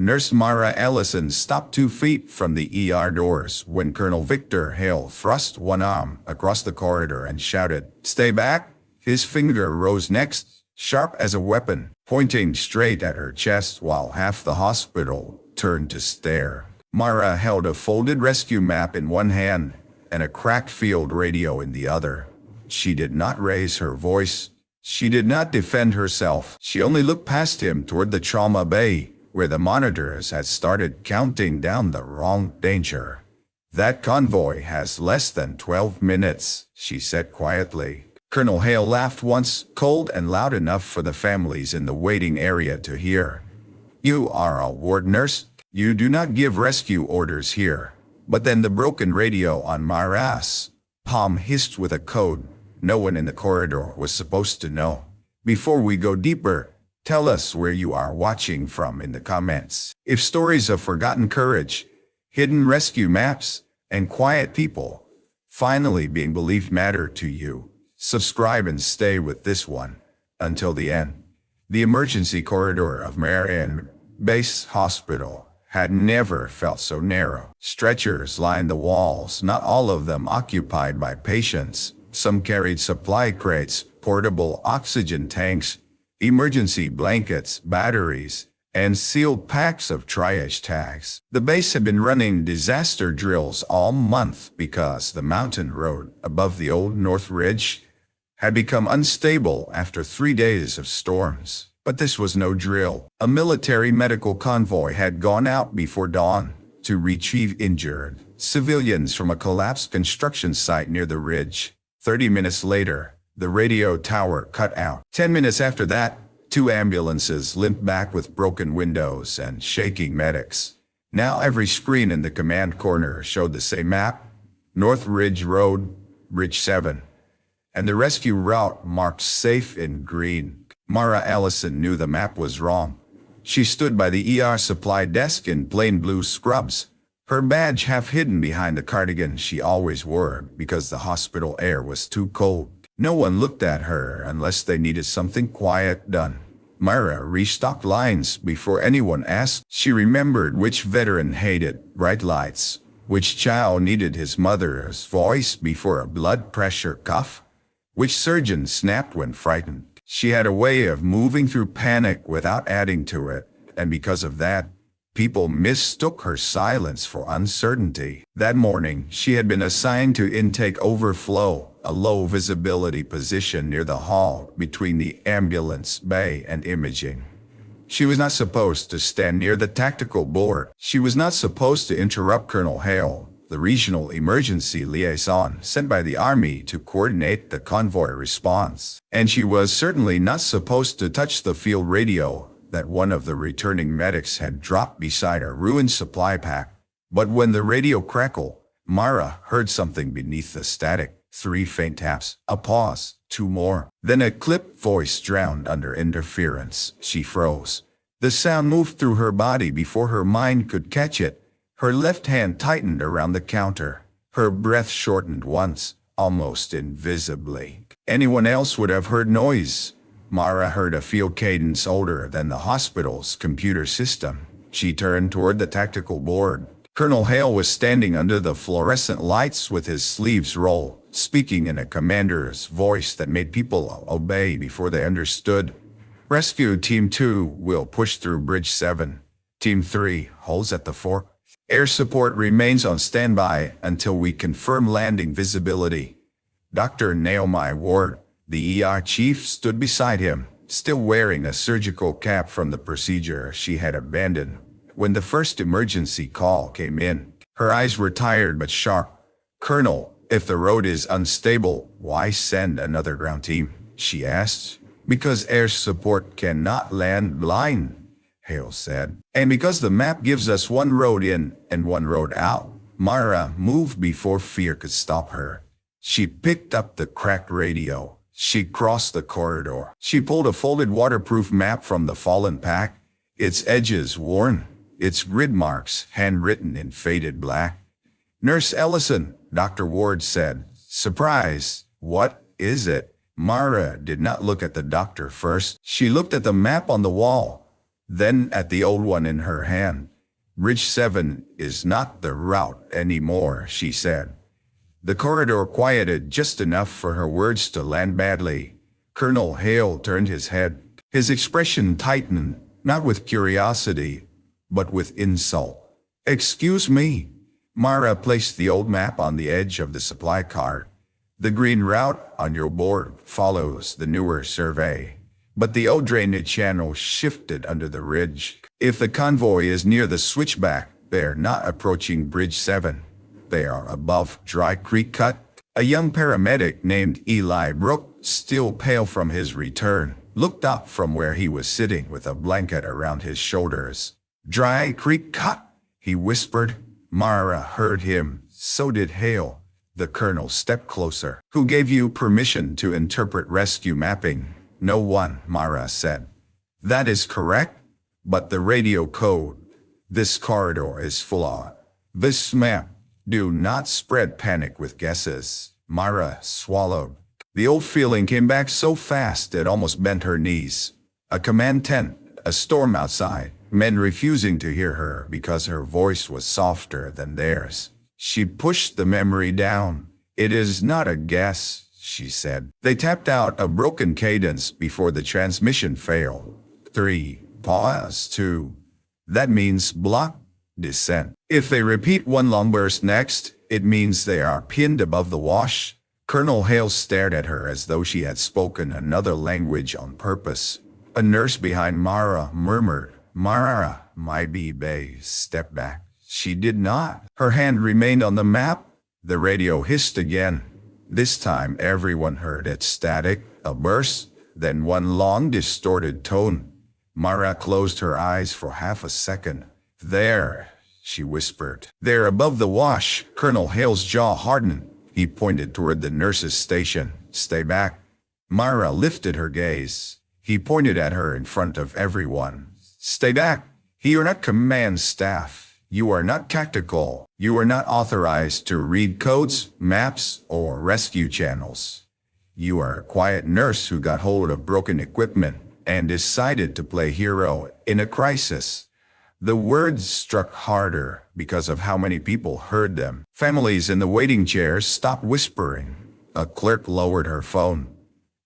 Nurse Mara Ellison stopped 2 feet from the ER doors when Colonel Victor Hale thrust one arm across the corridor and shouted, "Stay back!" His finger rose next, sharp as a weapon, pointing straight at her chest while half the hospital turned to stare. Mara held a folded rescue map in one hand and a cracked field radio in the other. She did not raise her voice. She did not defend herself. She only looked past him toward the trauma bay, where the monitors had started counting down the wrong danger. "That convoy has less than 12 minutes, she said quietly. Colonel Hale laughed once, cold and loud enough for the families in the waiting area to hear. "You are a ward nurse. You do not give rescue orders here." But then the broken radio on Mara's palm hissed with a code no one in the corridor was supposed to know. "Before we go deeper, tell us where you are watching from in the comments. If stories of forgotten courage, hidden rescue maps, and quiet people finally being believed matter to you, subscribe and stay with this one until the end." The emergency corridor of Marion Base Hospital had never felt so narrow. Stretchers lined the walls, not all of them occupied by patients. Some carried supply crates, portable oxygen tanks, emergency blankets, batteries, and sealed packs of triage tags. The base had been running disaster drills all month because the mountain road above the old North Ridge had become unstable after 3 days of storms. But this was no drill. A military medical convoy had gone out before dawn to retrieve injured civilians from a collapsed construction site near the ridge. 30 minutes later, the radio tower cut out. 10 minutes after that, 2 ambulances limped back with broken windows and shaking medics. Now every screen in the command corner showed the same map: North Ridge Road, Bridge 7, and the rescue route marked safe in green. Mara Ellison knew the map was wrong. She stood by the ER supply desk in plain blue scrubs, her badge half hidden behind the cardigan she always wore because the hospital air was too cold. No one looked at her unless they needed something quiet done. Mara restocked lines before anyone asked. She remembered which veteran hated bright lights, which child needed his mother's voice before a blood pressure cuff, which surgeon snapped when frightened. She had a way of moving through panic without adding to it, and because of that, people mistook her silence for uncertainty. That morning, she had been assigned to intake overflow, a low-visibility position near the hall between the ambulance bay and imaging. She was not supposed to stand near the tactical board. She was not supposed to interrupt Colonel Hale, the regional emergency liaison sent by the Army to coordinate the convoy response. And she was certainly not supposed to touch the field radio that one of the returning medics had dropped beside a ruined supply pack. But when the radio crackled, Mara heard something beneath the static. 3 faint taps, a pause, 2 more. Then a clipped voice drowned under interference. She froze. The sound moved through her body before her mind could catch it. Her left hand tightened around the counter. Her breath shortened once, almost invisibly. Anyone else would have heard noise. Mara heard a field cadence older than the hospital's computer system. She turned toward the tactical board. Colonel Hale was standing under the fluorescent lights with his sleeves rolled, speaking in a commander's voice that made people obey before they understood. "Rescue Team 2 will push through Bridge 7. Team 3 holds at the 4. Air support remains on standby until we confirm landing visibility." Dr. Naomi Ward, the ER chief, stood beside him, still wearing a surgical cap from the procedure she had abandoned when the first emergency call came in. Her eyes were tired but sharp. "Colonel, if the road is unstable, why send another ground team?" she asked. "Because air support cannot land blind," Hale said. "And because the map gives us one road in and one road out." Mara moved before fear could stop her. She picked up the cracked radio. She crossed the corridor. She pulled a folded waterproof map from the fallen pack, its edges worn, its grid marks handwritten in faded black. "Nurse Ellison," Dr. Ward said, surprised. "What is it?" Mara did not look at the doctor first. She looked at the map on the wall. Then at the old one in her hand. Bridge 7 is not the route anymore, she said. The corridor quieted just enough for her words to land badly. Colonel Hale turned his head. His expression tightened, not with curiosity, but with insult. "Excuse me." Mara placed the old map on the edge of the supply cart. "The green route on your board follows the newer survey. But the old drainage channel shifted under the ridge. If the convoy is near the switchback, they're not approaching Bridge 7. They are above Dry Creek Cut." A young paramedic named Eli Brooke, still pale from his return, looked up from where he was sitting with a blanket around his shoulders. "Dry Creek Cut," he whispered. Mara heard him. So did Hale. The colonel stepped closer. "Who gave you permission to interpret rescue mapping?" "No one," Mara said. "That is correct. But the radio code. This corridor is full of this map. Do not spread panic with guesses." Mara swallowed. The old feeling came back so fast it almost bent her knees. A command tent, a storm outside, men refusing to hear her because her voice was softer than theirs. She pushed the memory down. "It is not a guess," she said. They tapped out a broken cadence before the transmission failed. 3. Pause. 2. That means block descent. If they repeat one long burst next, it means they are pinned above the wash. Colonel Hale stared at her as though she had spoken another language on purpose. A nurse behind Mara murmured, "Mara, my baby, step back." She did not. Her hand remained on the map. The radio hissed again. This time everyone heard it static, a burst, then one long distorted tone. Mara closed her eyes for half a second. "There," she whispered. "They're above the wash." Colonel Hale's jaw hardened. He pointed toward the nurse's station. "Stay back." Mara lifted her gaze. He pointed at her in front of everyone. "Stay back. You are not command staff. You are not tactical. You are not authorized to read codes, maps, or rescue channels. You are a quiet nurse who got hold of broken equipment and decided to play hero in a crisis." The words struck harder because of how many people heard them. Families in the waiting chairs stopped whispering. A clerk lowered her phone.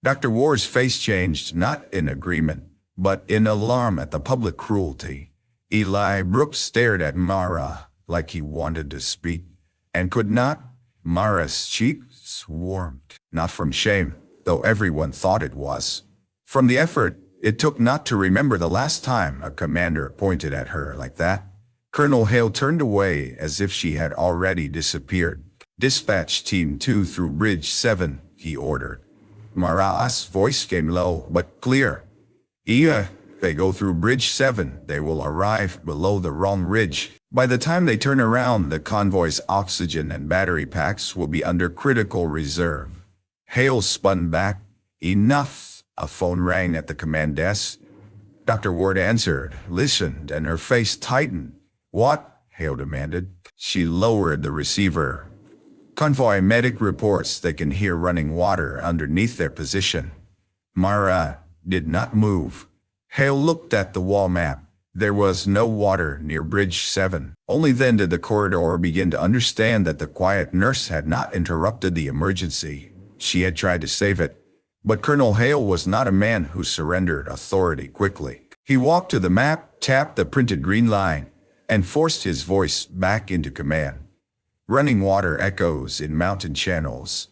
Dr. Ward's face changed, not in agreement, but in alarm at the public cruelty. Eli Brooks stared at Mara like he wanted to speak, and could not. Mara's cheeks warmed, not from shame, though everyone thought it was. From the effort it took not to remember the last time a commander pointed at her like that. Colonel Hale turned away as if she had already disappeared. "Dispatch Team 2 through Bridge 7, he ordered. Mara's voice came low but clear. "If they go through Bridge 7, they will arrive below the wrong ridge. By the time they turn around, the convoy's oxygen and battery packs will be under critical reserve." Hale spun back. "Enough." A phone rang at the command desk. Dr. Ward answered, listened, and her face tightened. "What?" Hale demanded. She lowered the receiver. "Convoy medic reports they can hear running water underneath their position." Mara did not move. Hale looked at the wall map. There was no water near Bridge 7. Only then did the corridor begin to understand that the quiet nurse had not interrupted the emergency. She had tried to save it. But Colonel Hale was not a man who surrendered authority quickly. He walked to the map, tapped the printed green line, and forced his voice back into command. "Running water echoes in mountain channels.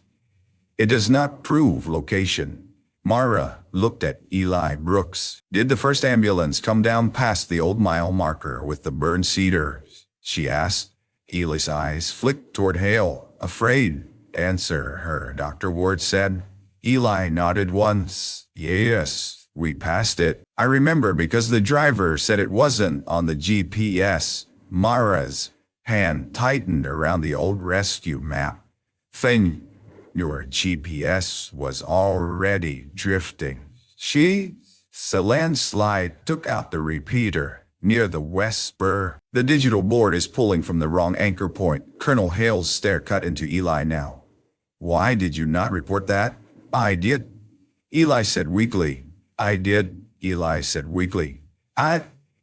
It does not prove location." Mara looked at Eli Brooks. "Did the first ambulance come down past the old mile marker with the burned cedar?" she asked. Eli's eyes flicked toward Hale. "Afraid." "Answer her," Dr. Ward said. Eli nodded once. "Yes, we passed it. I remember because the driver said it wasn't on the GPS." Mara's hand tightened around the old rescue map. "Then your GPS was already drifting." The landslide took out the repeater near the west spur. "The digital board is pulling from the wrong anchor point." Colonel Hale's stare cut into Eli now. "Why did you not report that?" "I did," Eli said weakly. "I did," Eli said weakly.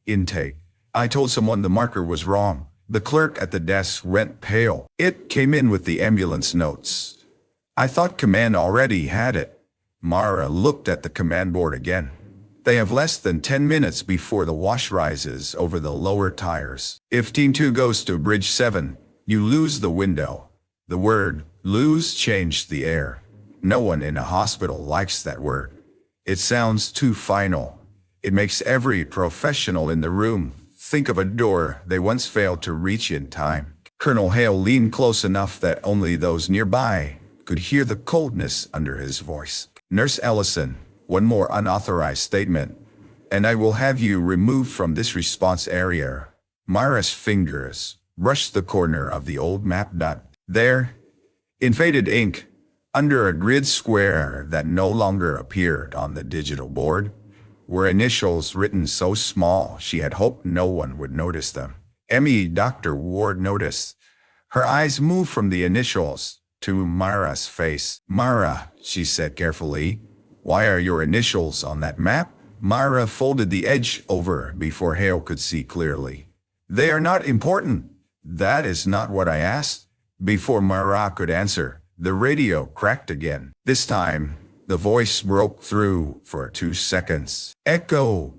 Intake. I told someone the marker was wrong. The clerk at the desk went pale. It came in with the ambulance notes. I thought command already had it. Mara looked at the command board again. They have less than 10 minutes before the wash rises over the lower tires. If Team 2 goes to Bridge 7, you lose the window. The word lose changed the air. No one in a hospital likes that word. It sounds too final. It makes every professional in the room think of a door they once failed to reach in time. Colonel Hale leaned close enough that only those nearby could hear the coldness under his voice. Nurse Ellison, one more unauthorized statement, and I will have you removed from this response area. Mara's fingers brushed the corner of the old map. There, in faded ink, under a grid square that no longer appeared on the digital board, were initials written so small she had hoped no one would notice them. M.E. Dr. Ward noticed. Her eyes moved from the initials to Mara's face. Mara, she said carefully, why are your initials on that map? Mara folded the edge over before Hale could see clearly. They are not important. That is not what I asked. Before Mara could answer, the radio cracked again. This time, the voice broke through for 2 seconds. Echo.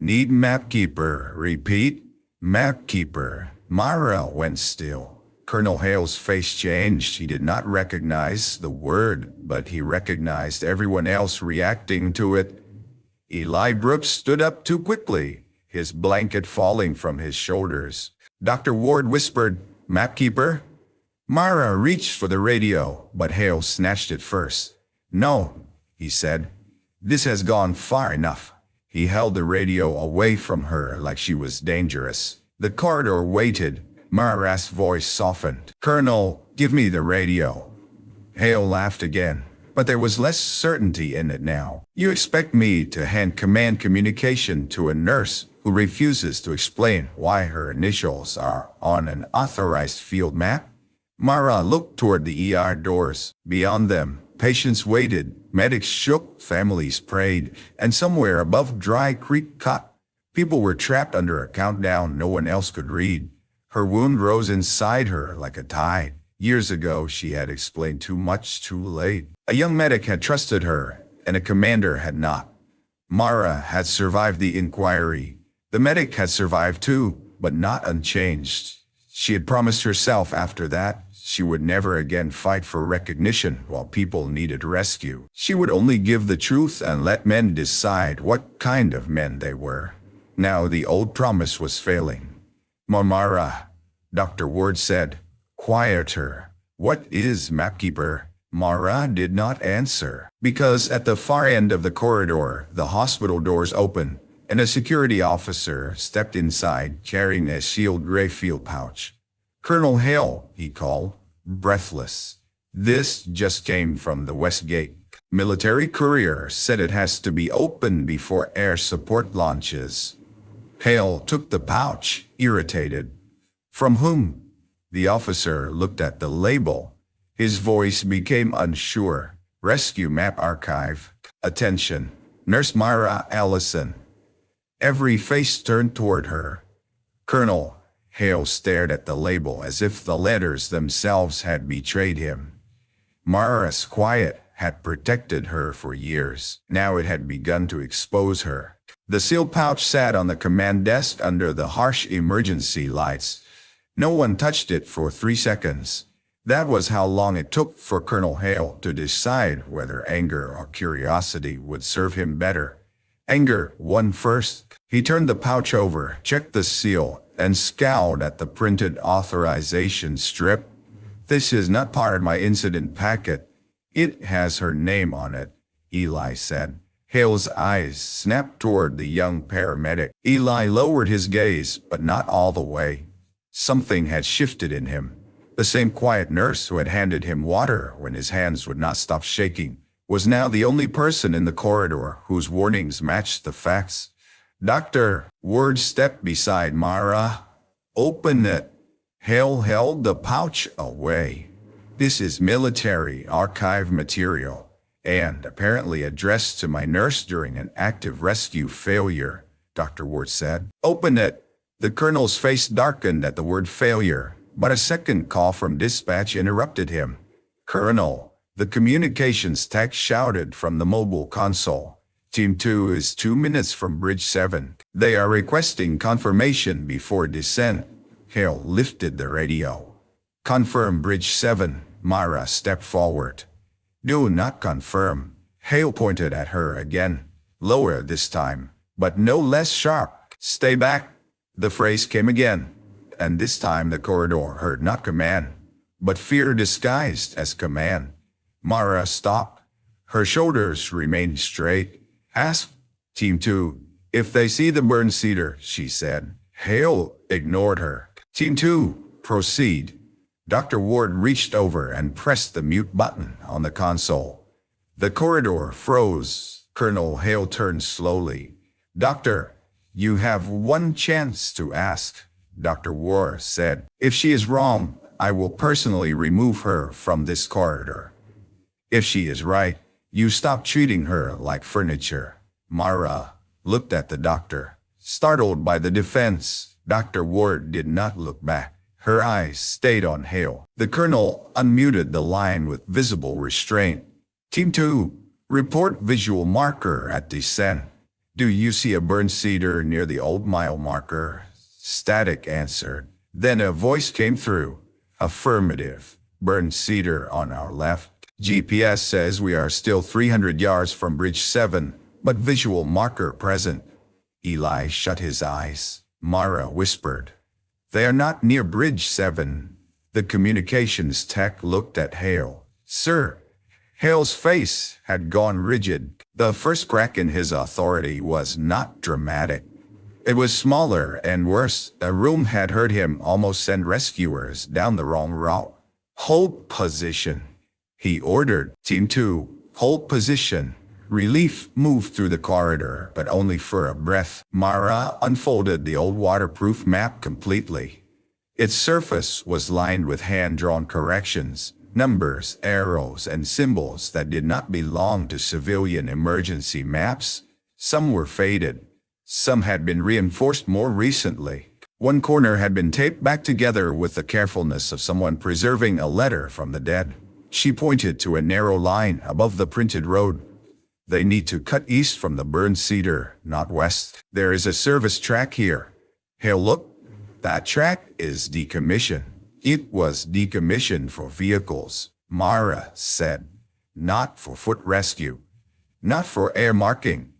Need mapkeeper. Repeat. Mapkeeper. Mara went still. Colonel Hale's face changed. He did not recognize the word, but he recognized everyone else reacting to it. Eli Brooks stood up too quickly, his blanket falling from his shoulders. Dr. Ward whispered, Mapkeeper? Mara reached for the radio, but Hale snatched it first. No, he said. This has gone far enough. He held the radio away from her like she was dangerous. The corridor waited. Mara's voice softened. Colonel, give me the radio. Hale laughed again, but there was less certainty in it now. You expect me to hand command communication to a nurse who refuses to explain why her initials are on an authorized field map? Mara looked toward the ER doors. Beyond them, patients waited, medics shook, families prayed, and somewhere above Dry Creek Cut, people were trapped under a countdown no one else could read. Her wound rose inside her like a tide. Years ago, she had explained too much too late. A young medic had trusted her, and a commander had not. Mara had survived the inquiry. The medic had survived too, but not unchanged. She had promised herself after that she would never again fight for recognition while people needed rescue. She would only give the truth and let men decide what kind of men they were. Now the old promise was failing. Mara, Dr. Ward said, quieter. What is Mapkeeper? Mara did not answer, because at the far end of the corridor, the hospital doors opened, and a security officer stepped inside carrying a sealed gray field pouch. Colonel Hale, he called, breathless. This just came from the West Gate. Military courier said it has to be opened before air support launches. Hale took the pouch, irritated. From whom? The officer looked at the label. His voice became unsure. Rescue Map Archive. Attention. Nurse Mara Ellison. Every face turned toward her. Colonel Hale stared at the label as if the letters themselves had betrayed him. Mara's quiet had protected her for years. Now it had begun to expose her. The sealed pouch sat on the command desk under the harsh emergency lights. No one touched it for 3 seconds. That was how long it took for Colonel Hale to decide whether anger or curiosity would serve him better. Anger won first. He turned the pouch over, checked the seal, and scowled at the printed authorization strip. This is not part of my incident packet. It has her name on it, Eli said. Hale's eyes snapped toward the young paramedic. Eli lowered his gaze, but not all the way. Something had shifted in him. The same quiet nurse who had handed him water when his hands would not stop shaking was now the only person in the corridor whose warnings matched the facts. Dr. Ward stepped beside Mara. Open it. Hale held the pouch away. This is military archive material, and apparently addressed to my nurse during an active rescue failure. Dr. Ward said. Open it. The colonel's face darkened at the word failure, but a second call from dispatch interrupted him. Colonel, the communications tech shouted from the mobile console. Team 2 is 2 minutes from Bridge 7. They are requesting confirmation before descent. Hale lifted the radio. Confirm Bridge 7. Mara stepped forward. Do not confirm. Hale pointed at her again. Lower this time, but no less sharp. Stay back. The phrase came again, and this time the corridor heard not command, but fear disguised as command. Mara stopped. Her shoulders remained straight. Ask Team 2 if they see the burn cedar, she said. Hale ignored her. Team 2, proceed. Dr. Ward reached over and pressed the mute button on the console. The corridor froze. Colonel Hale turned slowly. Doctor, you have one chance to ask, Dr. Ward said. If she is wrong, I will personally remove her from this corridor. If she is right, you stop treating her like furniture. Mara looked at the doctor. Startled by the defense, Dr. Ward did not look back. Her eyes stayed on Hale. The colonel unmuted the line with visible restraint. Team 2, report visual marker at descent. Do you see a burned cedar near the old mile marker? Static answered. Then a voice came through. Affirmative. Burned cedar on our left. GPS says we are still 300 yards from Bridge 7, but visual marker present. Eli shut his eyes. Mara whispered. They are not near Bridge 7. The communications tech looked at Hale. Sir. Hale's face had gone rigid. The first crack in his authority was not dramatic. It was smaller and worse. A room had heard him almost send rescuers down the wrong route. Hold position, he ordered. Team 2, hold position. Relief moved through the corridor, but only for a breath. Mara unfolded the old waterproof map completely. Its surface was lined with hand-drawn corrections, numbers, arrows, and symbols that did not belong to civilian emergency maps. Some were faded. Some had been reinforced more recently. One corner had been taped back together with the carefulness of someone preserving a letter from the dead. She pointed to a narrow line above the printed road. They need to cut east from the burned cedar, not west. There is a service track here. Hale looked. That track is decommissioned. It was decommissioned for vehicles, Mara said. Not for foot rescue. Not for air marking.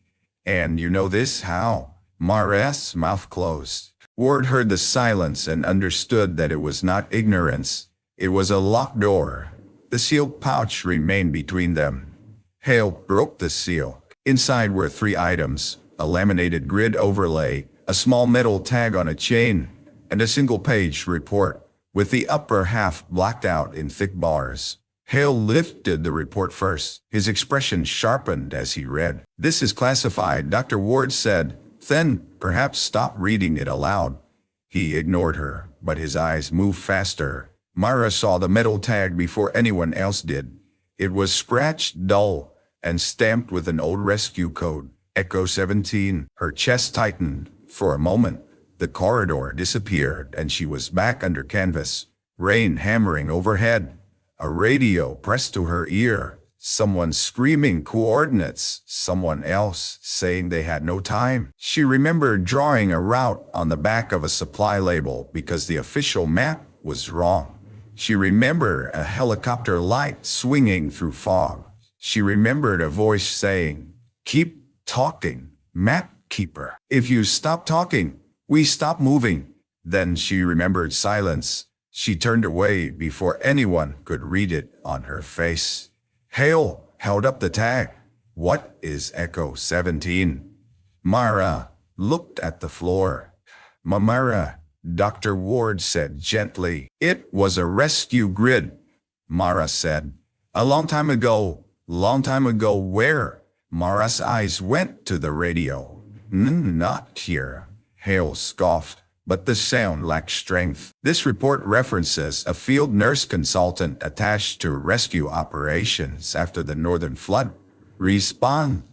And you know this how? Mara's mouth closed. Ward heard the silence and understood that it was not ignorance. It was a locked door. The sealed pouch remained between them. Hale broke the seal. Inside were 3 items: a laminated grid overlay, a small metal tag on a chain, and a single-page report, with the upper half blacked out in thick bars. Hale lifted the report first. His expression sharpened as he read. This is classified, Dr. Ward said. Then, perhaps stop reading it aloud. He ignored her, but his eyes moved faster. Mara saw the metal tag before anyone else did. It was scratched dull and stamped with an old rescue code, Echo 17. Her chest tightened. For a moment, the corridor disappeared and she was back under canvas. Rain hammering overhead. A radio pressed to her ear. Someone screaming coordinates. Someone else saying they had no time. She remembered drawing a route on the back of a supply label because the official map was wrong. She remembered a helicopter light swinging through fog. She remembered a voice saying, "Keep talking, map keeper. If you stop talking, we stop moving." Then she remembered silence. She turned away before anyone could read it on her face. Hale held up the tag. What is Echo 17? Mara looked at the floor. Mara, Dr. Ward said gently. It was a rescue grid, Mara said. A long time ago. Long time ago where? Mara's eyes went to the radio. Not here, Hale scoffed. But the sound lacked strength. This report references a field nurse consultant attached to rescue operations after the northern flood. Respond.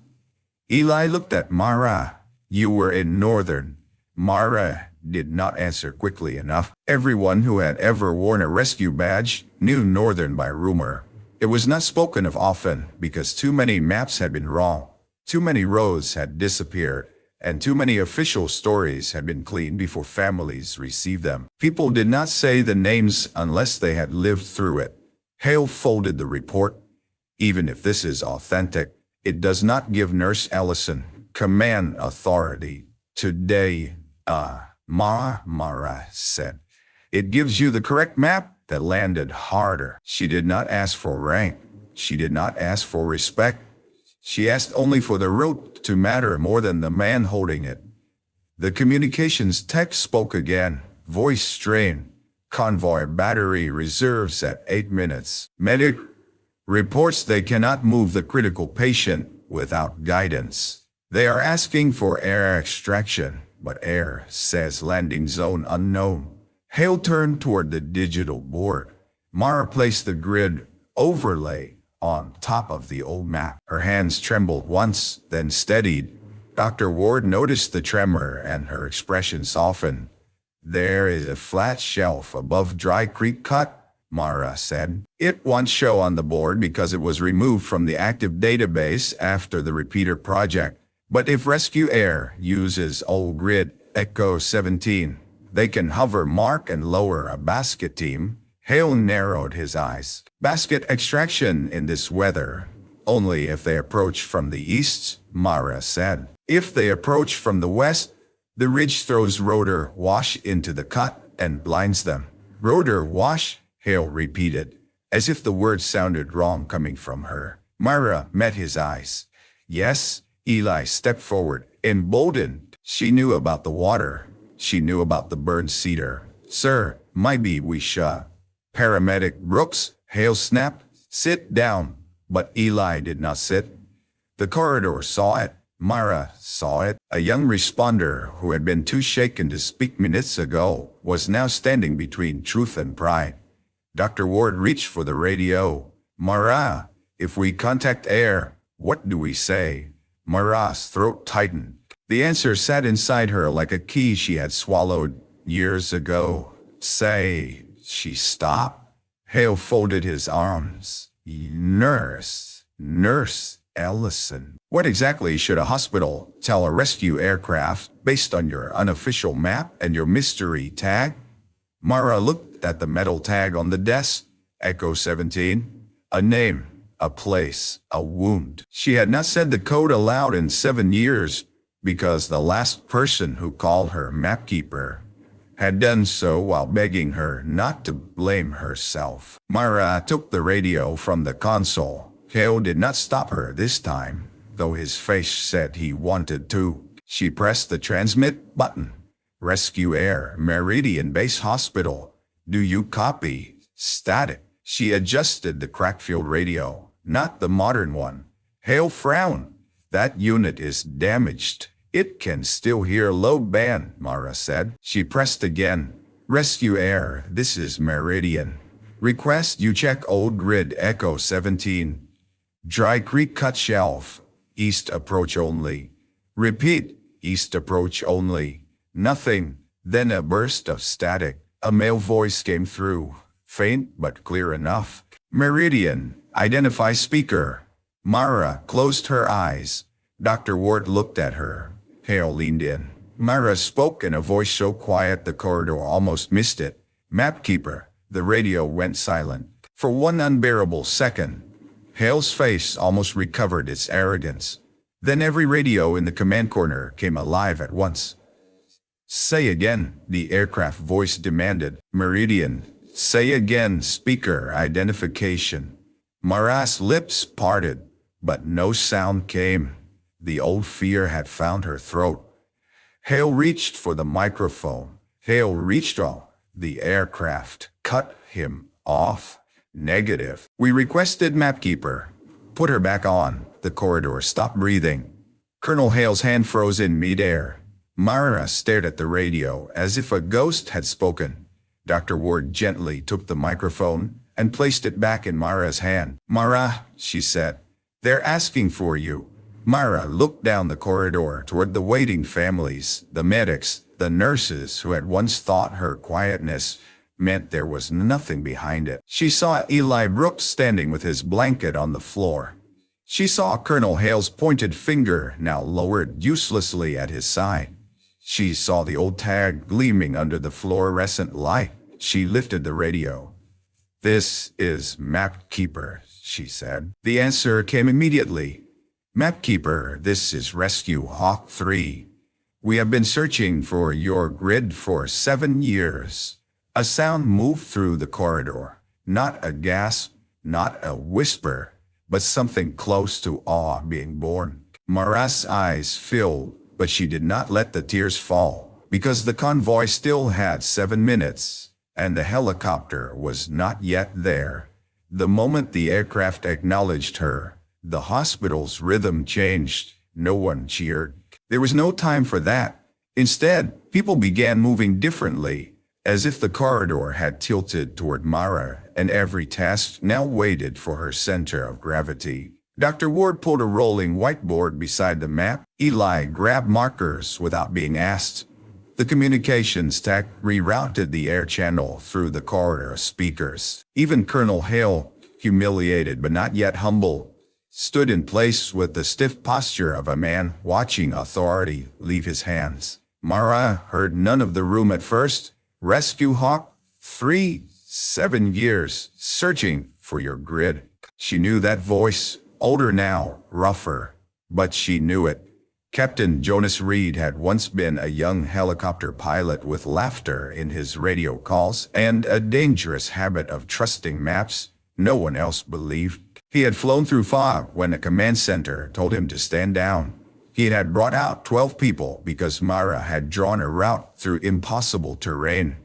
Eli looked at Mara. You were in Northern. Mara did not answer quickly enough. Everyone who had ever worn a rescue badge knew Northern by rumor. It was not spoken of often because too many maps had been wrong, too many roads had disappeared, and too many official stories had been cleaned before families received them. People did not say the names unless they had lived through it. Hale folded the report. Even if this is authentic, it does not give Nurse Ellison command authority. Today, Mara said. It gives you the correct map that landed harder. She did not ask for rank. She did not ask for respect. She asked only for the road to matter more than the man holding it. The communications tech spoke again, voice strained. Convoy battery reserves at 8 minutes. Medic reports they cannot move the critical patient without guidance. They are asking for air extraction, but air says landing zone unknown. Hale turned toward the digital board. Mara placed the grid overlay on top of the old map. Her hands trembled once, then steadied. Dr. Ward noticed the tremor and her expression softened. There is a flat shelf above Dry Creek Cut, Mara said. It won't show on the board because it was removed from the active database after the repeater project. But if Rescue Air uses old grid Echo 17, they can hover mark and lower a basket team. Hale narrowed his eyes. Basket extraction in this weather. Only if they approach from the east, Mara said. If they approach from the west, the ridge throws rotor wash into the cut and blinds them. Rotor wash, Hale repeated, as if the word sounded wrong coming from her. Mara met his eyes. Yes, Eli stepped forward, emboldened. She knew about the water. She knew about the burned cedar. Sir, maybe we should. Paramedic Brooks, Hale snapped. Sit down. But Eli did not sit. The corridor saw it. Mara saw it. A young responder who had been too shaken to speak minutes ago was now standing between truth and pride. Dr. Ward reached for the radio. Mara, if we contact air, what do we say? Mara's throat tightened. The answer sat inside her like a key she had swallowed years ago. Say, she stopped. Hale folded his arms. Nurse Ellison. What exactly should a hospital tell a rescue aircraft based on your unofficial map and your mystery tag? Mara looked at the metal tag on the desk. Echo 17. A name, a place, a wound. She had not said the code aloud in 7 years because the last person who called her mapkeeper had done so while begging her not to blame herself. Mara took the radio from the console. Hale did not stop her this time, though his face said he wanted to. She pressed the transmit button. Rescue Air, Meridian Base Hospital. Do you copy? Static. She adjusted the Crackfield radio, not the modern one. Hale frowned. That unit is damaged. It can still hear low band, Mara said. She pressed again. Rescue Air, this is Meridian. Request you check old grid Echo 17. Dry Creek Cut Shelf. East approach only. Repeat, east approach only. Nothing. Then a burst of static. A male voice came through. Faint but clear enough. Meridian, identify speaker. Mara closed her eyes. Dr. Ward looked at her. Hale leaned in. Mara spoke in a voice so quiet the corridor almost missed it. Mapkeeper. The radio went silent. For one unbearable second, Hale's face almost recovered its arrogance. Then every radio in the command corner came alive at once. Say again, the aircraft voice demanded. Meridian. Say again, speaker identification. Mara's lips parted, but no sound came. The old fear had found her throat. Hale reached for the microphone. Hale reached all. The aircraft cut him off. Negative. We requested mapkeeper. Put her back on. The corridor stopped breathing. Colonel Hale's hand froze in midair. Mara stared at the radio as if a ghost had spoken. Dr. Ward gently took the microphone and placed it back in Mara's hand. Mara, she said, they're asking for you. Myra looked down the corridor toward the waiting families, the medics, the nurses who had once thought her quietness meant there was nothing behind it. She saw Eli Brooks standing with his blanket on the floor. She saw Colonel Hale's pointed finger now lowered uselessly at his side. She saw the old tag gleaming under the fluorescent light. She lifted the radio. "This is Mapkeeper," she said. The answer came immediately. "Mapkeeper, this is Rescue Hawk 3. We have been searching for your grid for 7 years. A sound moved through the corridor. Not a gasp, not a whisper, but something close to awe being born. Myra's eyes filled, but she did not let the tears fall, because the convoy still had 7 minutes, and the helicopter was not yet there. The moment the aircraft acknowledged her, the hospital's rhythm changed. No one cheered. There was no time for that. Instead, people began moving differently, as if the corridor had tilted toward Myra, and every task now waited for her center of gravity. Dr. Ward pulled a rolling whiteboard beside the map. Eli grabbed markers without being asked. The communications tech rerouted the air channel through the corridor speakers. Even Colonel Hale, humiliated but not yet humble, stood in place with the stiff posture of a man watching authority leave his hands. Myra heard none of the room at first. "Rescue Hawk 3, 7 years, searching for your grid." She knew that voice, older now, rougher, but she knew it. Captain Jonas Reed had once been a young helicopter pilot with laughter in his radio calls and a dangerous habit of trusting maps no one else believed. He had flown through fog when a command center told him to stand down. He had brought out 12 people because Myra had drawn a route through impossible terrain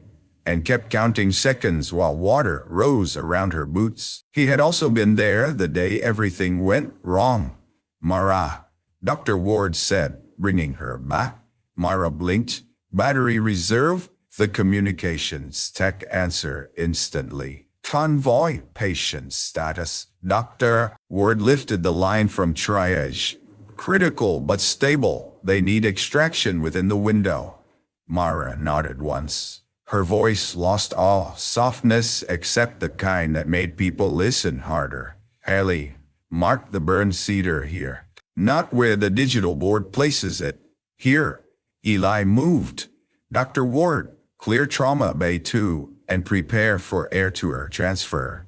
and kept counting seconds while water rose around her boots. He had also been there the day everything went wrong. "Myra," Dr. Ward said, bringing her back. Myra blinked. "Battery reserve?" The communications tech answered instantly. "Convoy patient status." Dr. Ward lifted the line from triage. "Critical but stable. They need extraction within the window." Myra nodded once. Her voice lost all softness except the kind that made people listen harder. "Haley, mark the burned cedar here. Not where the digital board places it. Here." Eli moved. "Dr. Ward, clear trauma bay 2 and prepare for air-to-air transfer.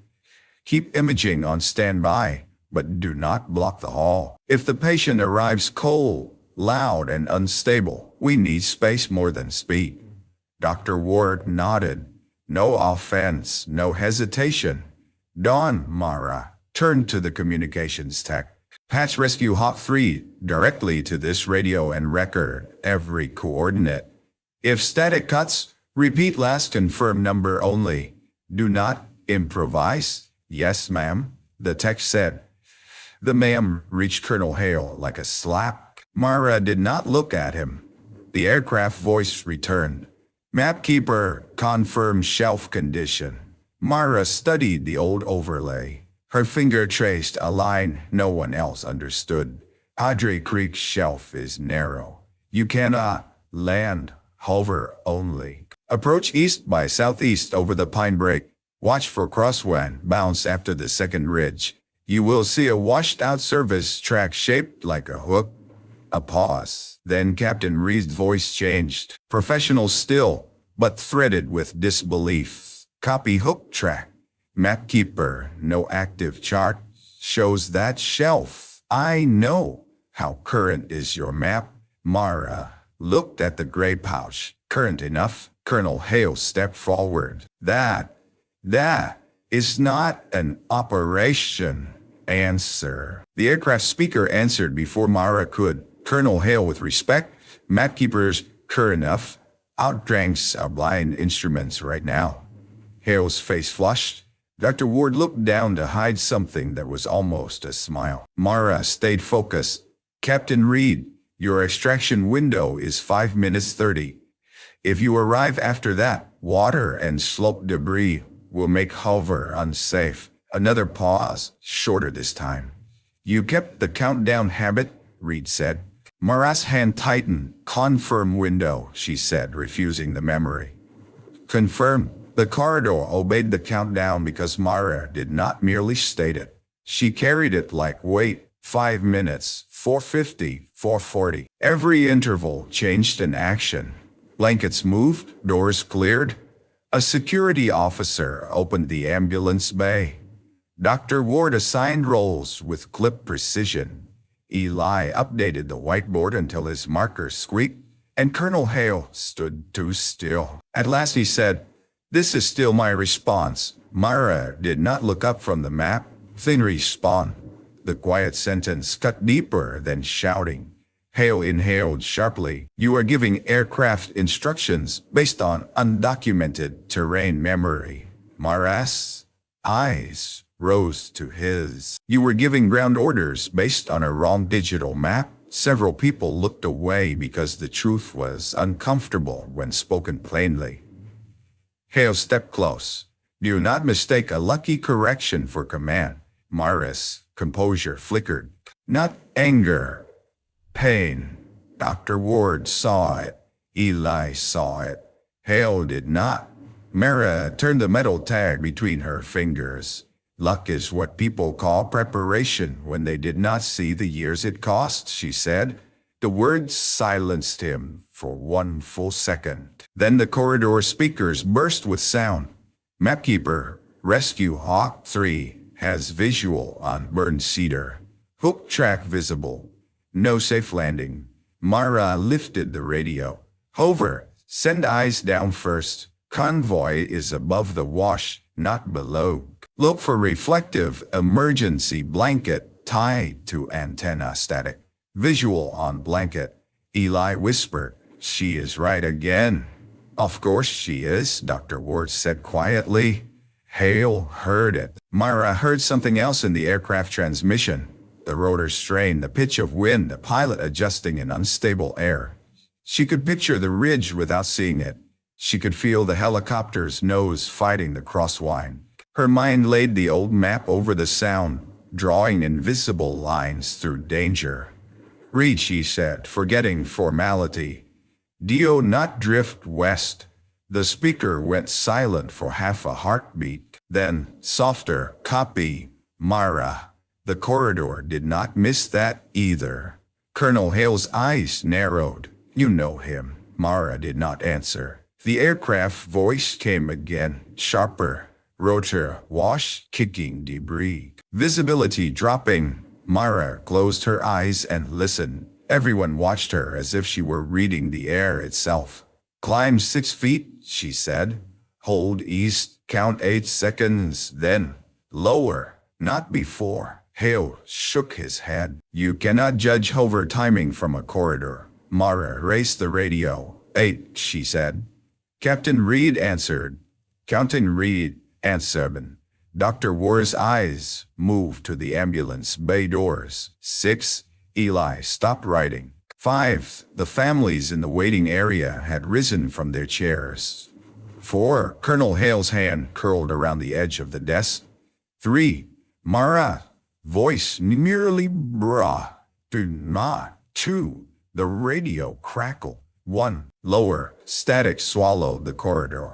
Keep imaging on standby, but do not block the hall. If the patient arrives cold, loud, and unstable, we need space more than speed." Dr. Ward nodded. "No offense, no hesitation." Dawn, Myra turned to the communications tech. "Patch Rescue Hawk 3 directly to this radio and record every coordinate. If static cuts, repeat last confirmed number only. Do not improvise." "Yes, ma'am," the tech said. The ma'am reached Colonel Hale like a slap. Myra did not look at him. The aircraft voice returned. "Mapkeeper, confirm shelf condition." Myra studied the old overlay. Her finger traced a line no one else understood. "Padre Creek shelf is narrow. You cannot land, hover only. Approach east by southeast over the pine break. Watch for crosswind bounce after the second ridge. You will see a washed-out service track shaped like a hook." A pause. Then Captain Reed's voice changed. Professional still, but threaded with disbelief. "Copy hook track. Mapkeeper, no active chart. Shows that shelf. I know. How current is your map?" Myra looked at the gray pouch. "Current enough." Colonel Hale stepped forward. That is not an operation. Answer." The aircraft speaker answered before Myra could. Colonel Hale with respect. "Mapkeeper's current enough. Outranks our blind instruments right now." Hale's face flushed. Dr. Ward looked down to hide something that was almost a smile. Myra stayed focused. "Captain Reed, your extraction window is 5 minutes 30. If you arrive after that, water and slope debris will make hover unsafe." Another pause, shorter this time. "You kept the countdown habit. Reed said. Mara's hand tightened. Confirm window, she said, refusing the memory. Confirm. The corridor obeyed the countdown because Mara did not merely state it. She carried it like weight. 5 minutes, 4:50, 4:40. Every interval changed in action. Blankets moved, doors cleared. A security officer opened the ambulance bay. Dr. Ward assigned roles with clip precision. Eli updated the whiteboard until his marker squeaked, and Colonel Hale stood too still. At last he said, "This is still my response." Mara did not look up from the map. Thin respawn. The quiet sentence cut deeper than shouting. Hale inhaled sharply. "You are giving aircraft instructions based on undocumented terrain memory." Mara's eyes rose to his. "You were giving ground orders based on a wrong digital map." Several people looked away because the truth was uncomfortable when spoken plainly. Hale stepped close. "Do not mistake a lucky correction for command." Mara's composure flickered. "Not anger. Pain." Dr. Ward saw it. Eli saw it. Hale did not. Mara turned the metal tag between her fingers. "Luck is what people call preparation when they did not see the years it cost," she said. The words silenced him for 1 full second. Then the corridor speakers burst with sound. "Mapkeeper, Rescue Hawk 3 has visual on burned cedar. Hook track visible. No safe landing." Mara lifted the radio. "Hover, send eyes down first. Convoy is above the wash, not below. Look for reflective emergency blanket tied to antenna static. Visual on blanket." Eli whispered, "She is right again." "Of course she is," Dr. Ward said quietly. Hale heard it. Mara heard something else in the aircraft transmission. The rotor strain, the pitch of wind, the pilot adjusting in unstable air. She could picture the ridge without seeing it. She could feel the helicopter's nose fighting the crosswind. Her mind laid the old map over the sound, drawing invisible lines through danger. "Reed," she said, forgetting formality. "Do not drift west." The speaker went silent for half a heartbeat. Then, softer, "Copy, Mara." The corridor did not miss that either. Colonel Hale's eyes narrowed. "You know him." Mara did not answer. The aircraft voice came again, sharper. "Rotor wash, kicking debris. Visibility dropping." Mara closed her eyes and listened. Everyone watched her as if she were reading the air itself. "Climb 6 feet," she said. "Hold east, count 8 seconds, then lower, not before." Hale shook his head. "You cannot judge hover timing from a corridor." Mara raised the radio. 8, she said. Captain Reed answered. Captain Reed, and 7. Dr. Ward's eyes moved to the ambulance bay doors. 6. Eli stopped writing. 5. The families in the waiting area had risen from their chairs. 4. Colonel Hale's hand curled around the edge of the desk. 3. Mara, voice merely brah. Do not. 2. The radio crackled. 1. Lower, static swallowed the corridor.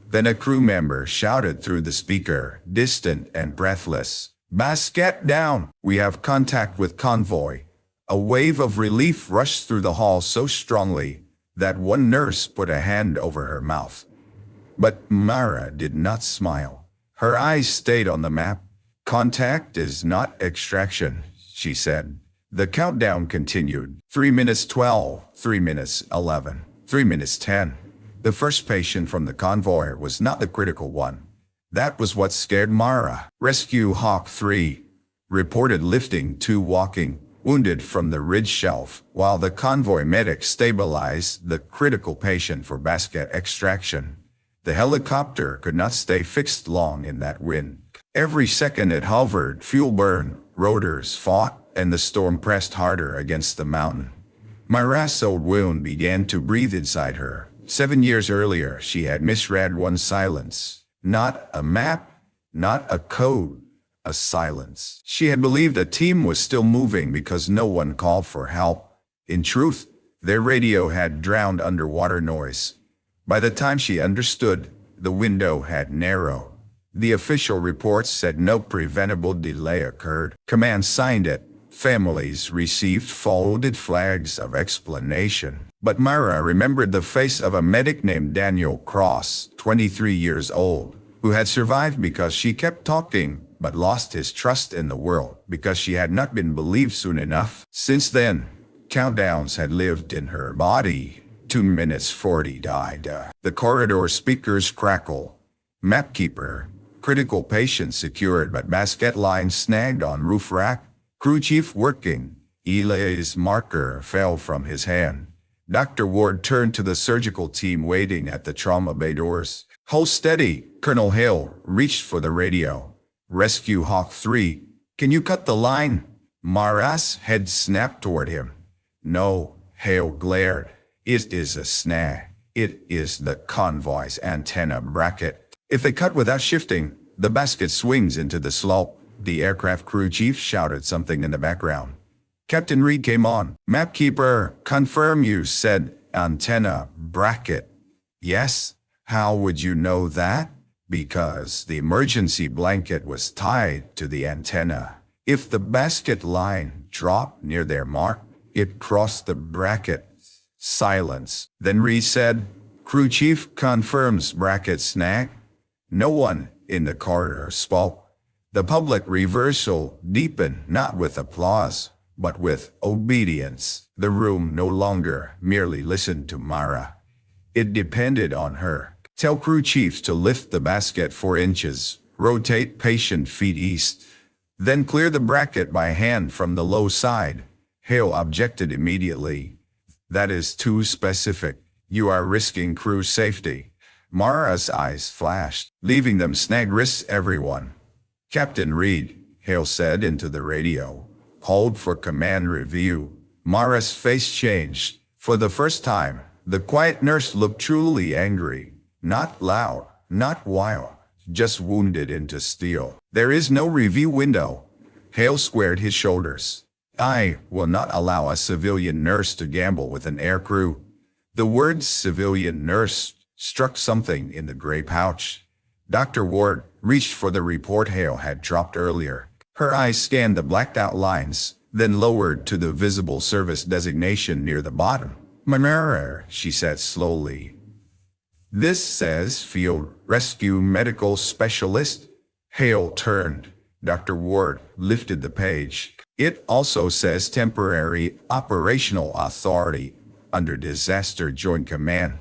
Then a crew member shouted through the speaker, distant and breathless. "Basket down! We have contact with convoy." A wave of relief rushed through the hall so strongly that one nurse put a hand over her mouth. But Mara did not smile. Her eyes stayed on the map. "Contact is not extraction," she said. The countdown continued. 3 minutes 12, 3 minutes 11, 3 minutes 10. The first patient from the convoy was not the critical one. That was what scared Mara. Rescue Hawk 3 reported lifting 2 walking wounded from the ridge shelf, while the convoy medic stabilized the critical patient for basket extraction. The helicopter could not stay fixed long in that wind. Every second it hovered, fuel burn, rotors fought, and the storm pressed harder against the mountain. Mara's old wound began to breathe inside her. 7 years earlier, she had misread one silence. Not a map, not a code, A silence. She had believed the team was still moving because no one called for help. In truth, their radio had drowned underwater noise. By the time she understood, the window had narrowed. The official reports said no preventable delay occurred. Command signed it. Families received folded flags of explanation. But Myra remembered the face of a medic named Daniel Cross, 23 years old, who had survived because she kept talking, but lost his trust in the world because she had not been believed soon enough. Since then, countdowns had lived in her body. 2 minutes 40 died. The corridor speakers crackle. Mapkeeper. Critical patient secured but basket line snagged on roof rack. Crew chief working. Eli's marker fell from his hand. Dr. Ward turned to the surgical team waiting at the trauma bay doors. Hold steady. Colonel Hale reached for the radio. Rescue Hawk 3. Can you cut the line? Mara's head snapped toward him. No, Hale glared. It is a snag. It is the convoy's antenna bracket. If they cut without shifting, the basket swings into the slope. The aircraft crew chief shouted something in the background. Captain Reed came on. Mapkeeper, confirm you said antenna bracket. Yes. How would you know that? Because the emergency blanket was tied to the antenna. If the basket line dropped near their mark, it crossed the bracket. Silence. Then Reed said, Crew chief confirms bracket snag. No one in the corridor spoke. The public reversal deepened not with applause, but with obedience. The room no longer merely listened to Mara. It depended on her. Tell crew chiefs to lift the basket 4 inches, rotate patient feet east, then clear the bracket by hand from the low side. Hale objected immediately. That is too specific. You are risking crew safety. Mara's eyes flashed, leaving them snag risks everyone. Captain Reed, Hale said into the radio. Hold for command review. Mara's face changed. For the first time, the quiet nurse looked truly angry. Not loud, not wild, just wounded into steel. There is no review window. Hale squared his shoulders. I will not allow a civilian nurse to gamble with an air crew. The word civilian nurse struck something in the gray pouch. Dr. Ward reached for the report Hale had dropped earlier. Her eyes scanned the blacked out lines, then lowered to the visible service designation near the bottom. Manera, she said slowly. This says Field Rescue Medical Specialist. Hale turned. Dr. Ward lifted the page. It also says Temporary Operational Authority under Disaster Joint Command.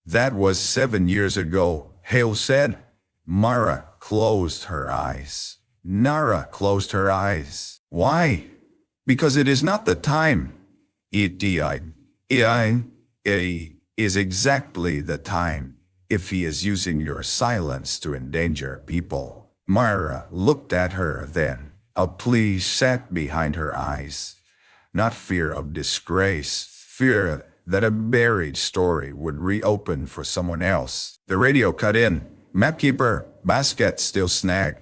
That was 7 years ago, Hale said. Mara closed her eyes. Nara closed her eyes. Why? Because it is not the time. It is exactly the time. If he is using your silence to endanger people. Myra looked at her then. A plea sat behind her eyes. Not fear of disgrace, fear that a buried story would reopen for someone else. The radio cut in. Mapkeeper, basket still snagged.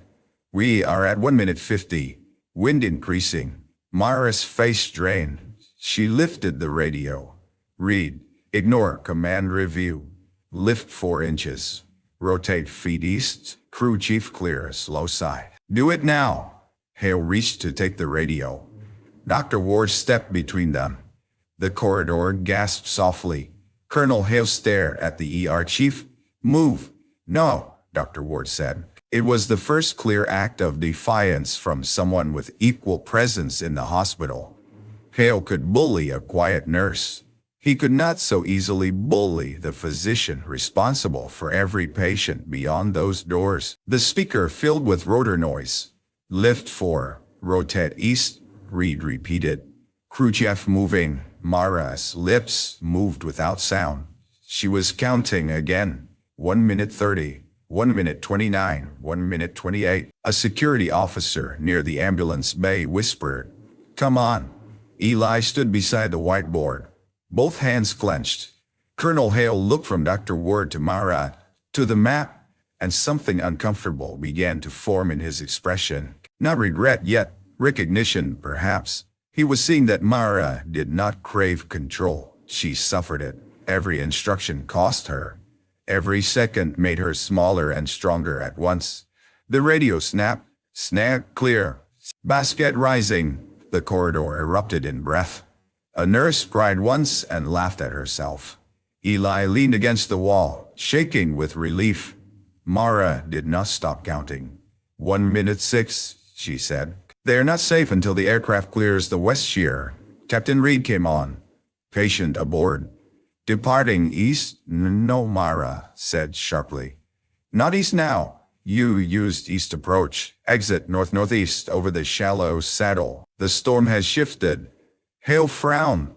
We are at 1 minute 50. Wind increasing. Myra's face drained. She lifted the radio. Read. Ignore command review. Lift 4 inches. Rotate feet east. Crew chief clear. Slow side. Do it now. Hale reached to take the radio. Dr. Ward stepped between them. The corridor gasped softly. Colonel Hale stared at the ER chief. Move. No, Dr. Ward said. It was the first clear act of defiance from someone with equal presence in the hospital. Hale could bully a quiet nurse. He could not so easily bully the physician responsible for every patient beyond those doors. The speaker filled with rotor noise. Lift 4, rotate east, Reed repeated. Crew chief moving. Mara's lips moved without sound. She was counting again. 1 minute 30, 1 minute 29, 1 minute 28. A security officer near the ambulance bay whispered, "Come on." Eli stood beside the whiteboard, both hands clenched. Colonel Hale looked from Dr. Ward to Mara, to the map, and something uncomfortable began to form in his expression. Not regret yet, recognition perhaps. He was seeing that Mara did not crave control. She suffered it. Every instruction cost her. Every second made her smaller and stronger at once. The radio snapped, snapped clear. Basket rising. The corridor erupted in breath. A nurse cried once and laughed at herself. Eli leaned against the wall, shaking with relief. Mara did not stop counting. 1 minute 6, she said. They're not safe until the aircraft clears the west shear. Captain Reed came on. Patient aboard. Departing east? No, Mara said sharply. Not east now. You used east approach. Exit north-northeast over the shallow saddle. The storm has shifted. Hale frowned.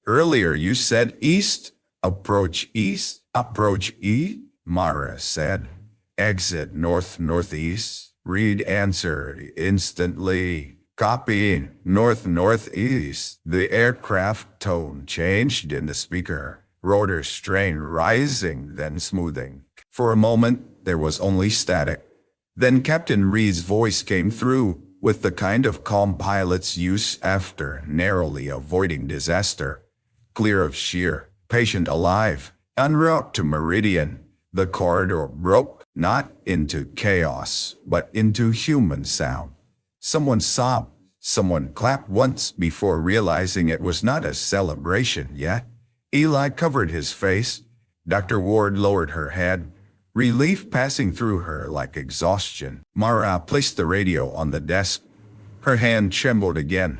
Earlier you said east. Approach east. Approach east, Mara said. Exit north-northeast. Reed answered instantly. Copying. North-northeast. The aircraft tone changed in the speaker. Rotor strain rising, then smoothing. For a moment, there was only static. Then Captain Reed's voice came through, with the kind of calm pilots use after narrowly avoiding disaster. Clear of shear, patient alive, en route to Meridian. The corridor broke, not into chaos, but into human sound. Someone sobbed. Someone clapped once before realizing it was not a celebration yet. Eli covered his face. Dr. Ward lowered her head, relief passing through her like exhaustion. Mara placed the radio on the desk. Her hand trembled again.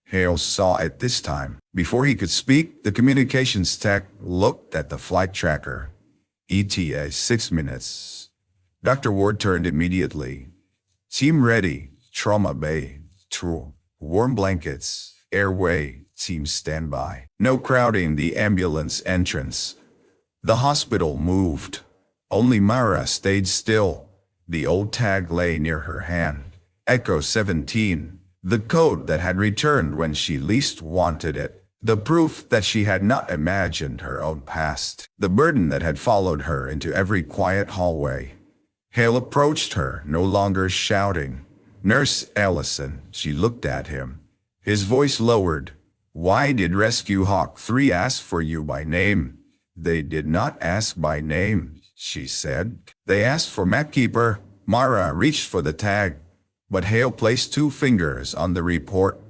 Hale saw it this time. Before he could speak, the communications tech looked at the flight tracker. ETA 6 minutes. Dr. Ward turned immediately. Team ready. Trauma bay. True. Warm blankets. Airway. Team standby. No crowding the ambulance entrance. The hospital moved. Only Mara stayed still. The old tag lay near her hand. Echo 17. The code that had returned when she least wanted it. The proof that she had not imagined her own past. The burden that had followed her into every quiet hallway. Hale approached her, no longer shouting. Nurse Ellison, she looked at him. His voice lowered. Why did Rescue Hawk 3 ask for you by name? They did not ask by name, she said. They asked for mapkeeper. Mara reached for the tag, but Hale placed 2 fingers on the report.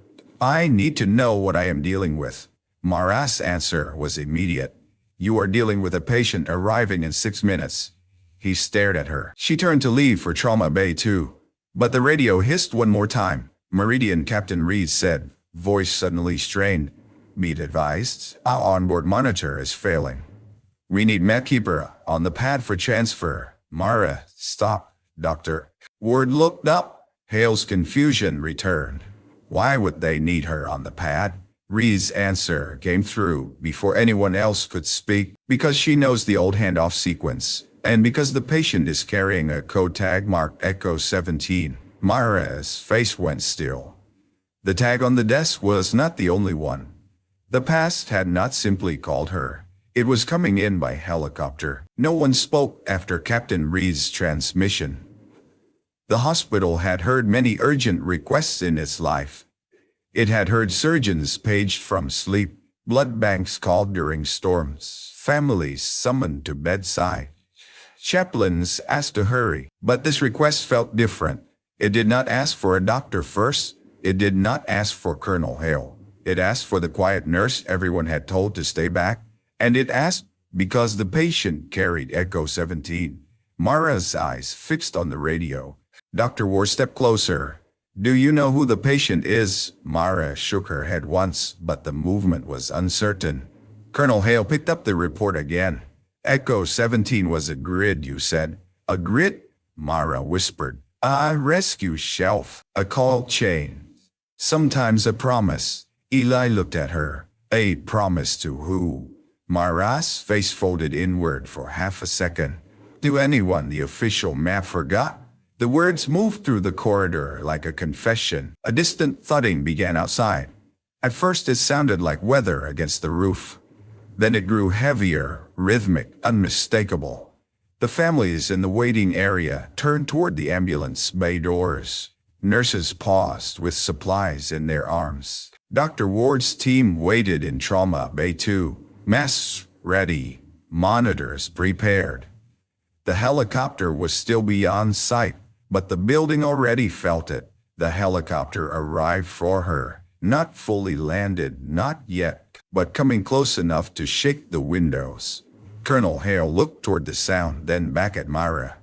I need to know what I am dealing with. Mara's answer was immediate. You are dealing with a patient arriving in 6 minutes. He stared at her. She turned to leave for Trauma Bay too. But the radio hissed one more time. Meridian, Captain Reed said, voice suddenly strained. Meet advised. Our onboard monitor is failing. We need mapkeeper on the pad for transfer. Mara, stop, doctor. Ward looked up. Hale's confusion returned. Why would they need her on the pad? Reed's answer came through before anyone else could speak. Because she knows the old handoff sequence. And because the patient is carrying a code tag marked Echo 17. Mara's face went still. The tag on the desk was not the only one. The past had not simply called her. It was coming in by helicopter. No one spoke after Captain Reed's transmission. The hospital had heard many urgent requests in its life. It had heard surgeons paged from sleep, blood banks called during storms, families summoned to bedside. Chaplains asked to hurry, but this request felt different. It did not ask for a doctor first. It did not ask for Colonel Hale. It asked for the quiet nurse everyone had told to stay back. And it asked because the patient carried Echo 17. Mara's eyes fixed on the radio. Dr. Ward stepped closer. Do you know who the patient is? Mara shook her head once, but the movement was uncertain. Colonel Hale picked up the report again. Echo 17 was a grid, you said. A grid? Mara whispered. A rescue shelf. A call chain. Sometimes a promise. Eli looked at her. A promise to who? Mara's face folded inward for half a second. To anyone the official map forgot. The words moved through the corridor like a confession. A distant thudding began outside. At first it sounded like weather against the roof. Then it grew heavier, rhythmic, unmistakable. The families in the waiting area turned toward the ambulance bay doors. Nurses paused with supplies in their arms. Dr. Ward's team waited in Trauma Bay 2, masks ready, monitors prepared. The helicopter was still beyond sight, but the building already felt it. The helicopter arrived for her, not fully landed, not yet, but coming close enough to shake the windows. Colonel Hale looked toward the sound, then back at Myra.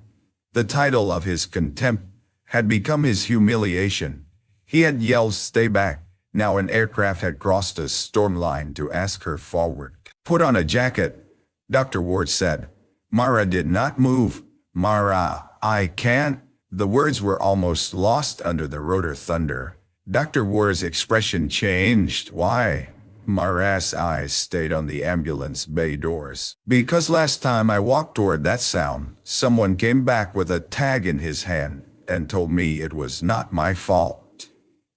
The title of his contempt had become his humiliation. He had yelled, "Stay back." Now an aircraft had crossed a storm line to ask her forward. "Put on a jacket," Dr. Ward said. Myra did not move. "Myra, I can't." The words were almost lost under the rotor thunder. Dr. Ward's expression changed. "Why?" Myra's eyes stayed on the ambulance bay doors. "Because last time I walked toward that sound, someone came back with a tag in his hand and told me it was not my fault."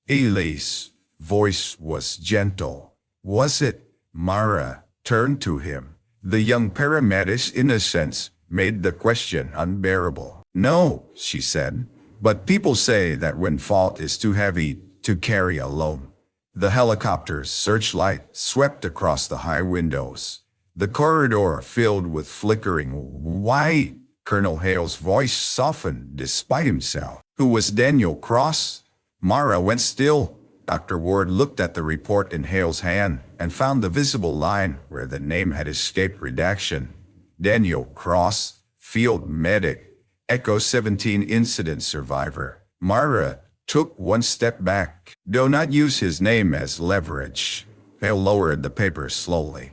Ely's voice was gentle. "Was it?" Myra turned to him. The young paramedic's innocence made the question unbearable. "No," she said, "but people say that when fault is too heavy to carry alone." The helicopter's searchlight swept across the high windows. The corridor filled with flickering white. Colonel Hale's voice softened despite himself. "Who was Daniel Cross?" Myra went still. Dr. Ward looked at the report in Hale's hand and found the visible line where the name had escaped redaction. Daniel Cross, field medic, Echo 17 incident survivor. Myra took one step back. "Do not use his name as leverage." Hale lowered the paper slowly.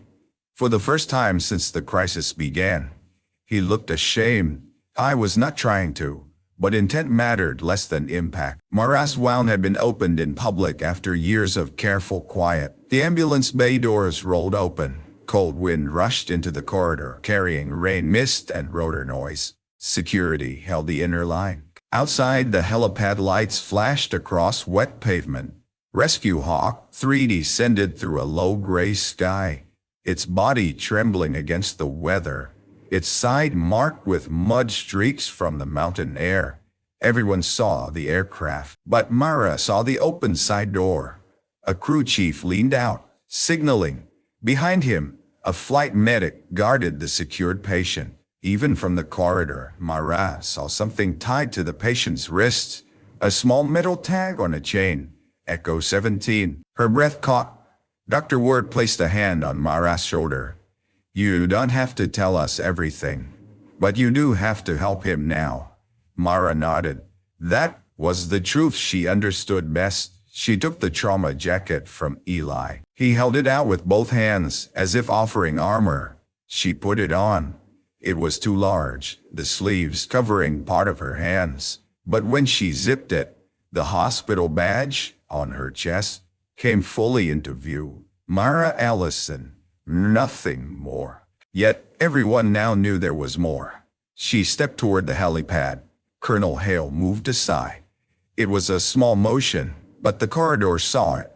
For the first time since the crisis began, he looked ashamed. "I was not trying to, but intent mattered less than impact." Myra's wound had been opened in public after years of careful quiet. The ambulance bay doors rolled open. Cold wind rushed into the corridor, carrying rain, mist, and rotor noise. Security held the inner line. Outside, the helipad lights flashed across wet pavement. Rescue Hawk 3 descended through a low gray sky, its body trembling against the weather, its side marked with mud streaks from the mountain air. Everyone saw the aircraft, but Myra saw the open side door. A crew chief leaned out, signaling. Behind him, a flight medic guarded the secured patient. Even from the corridor, Myra saw something tied to the patient's wrists, a small metal tag on a chain. Echo 17. Her breath caught. Dr. Ward placed a hand on Myra's shoulder. "You don't have to tell us everything, but you do have to help him now." Myra nodded. That was the truth she understood best. She took the trauma jacket from Eli. He held it out with both hands, as if offering armor. She put it on. It was too large, the sleeves covering part of her hands. But when she zipped it, the hospital badge on her chest came fully into view. Myra Allison, nothing more. Yet everyone now knew there was more. She stepped toward the helipad. Colonel Hale moved aside. It was a small motion, but the corridor saw it.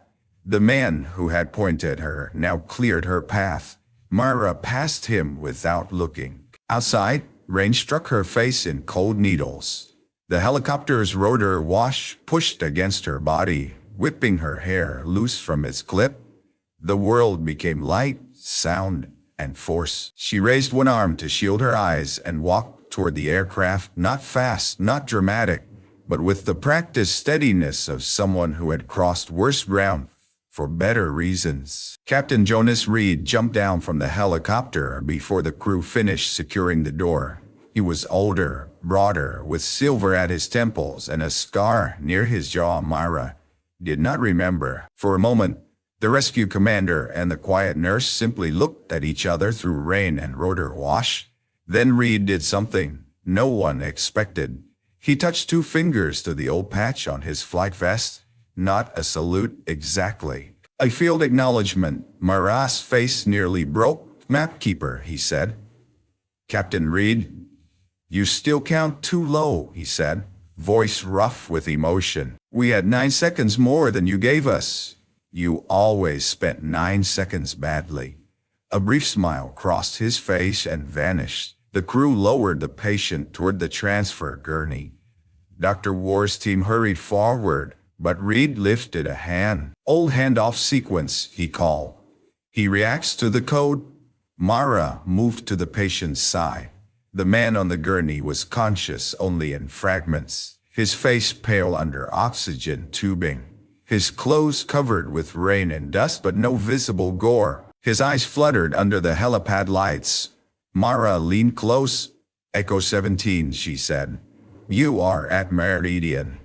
The man who had pointed her now cleared her path. Myra passed him without looking. Outside, rain struck her face in cold needles. The helicopter's rotor wash pushed against her body, whipping her hair loose from its clip. The world became light, sound, and force. She raised one arm to shield her eyes and walked toward the aircraft, not fast, not dramatic, but with the practiced steadiness of someone who had crossed worse ground for better reasons. Captain Jonas Reed jumped down from the helicopter before the crew finished securing the door. He was older, broader, with silver at his temples and a scar near his jaw. Myra did not remember. For a moment, the rescue commander and the quiet nurse simply looked at each other through rain and rotor wash. Then Reed did something no one expected. He touched 2 fingers to the old patch on his flight vest. Not a salute exactly. A field acknowledgement. Myra's face nearly broke. "Mapkeeper," he said. "Captain Reed." "You still count too low," he said, voice rough with emotion. "We had 9 seconds more than you gave us." "You always spent 9 seconds badly." A brief smile crossed his face and vanished. The crew lowered the patient toward the transfer gurney. Dr. Ward's team hurried forward, but Reed lifted a hand. Old handoff sequence, he called. He reacts to the code. Mara moved to the patient's side. The man on the gurney was conscious only in fragments, his face pale under oxygen tubing, his clothes covered with rain and dust but no visible gore. His eyes fluttered under the helipad lights. Mara leaned close. Echo 17, she said. You are at Meridian.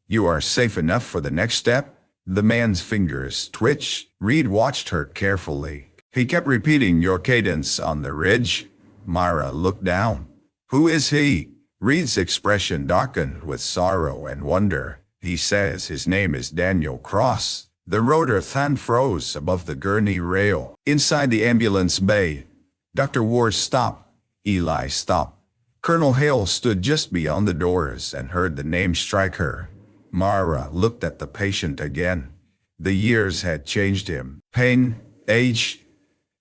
You are safe enough for the next step? The man's fingers twitched. Reed watched her carefully. He kept repeating your cadence on the ridge. Mara looked down. Who is he? Reed's expression darkened with sorrow and wonder. He says his name is Daniel Cross. The rotor fan froze above the gurney rail. Inside the ambulance bay, Dr. Ward stopped. Eli stopped. Colonel Hale stood just beyond the doors and heard the name strike her. Mara looked at the patient again. The years had changed him. Pain, age,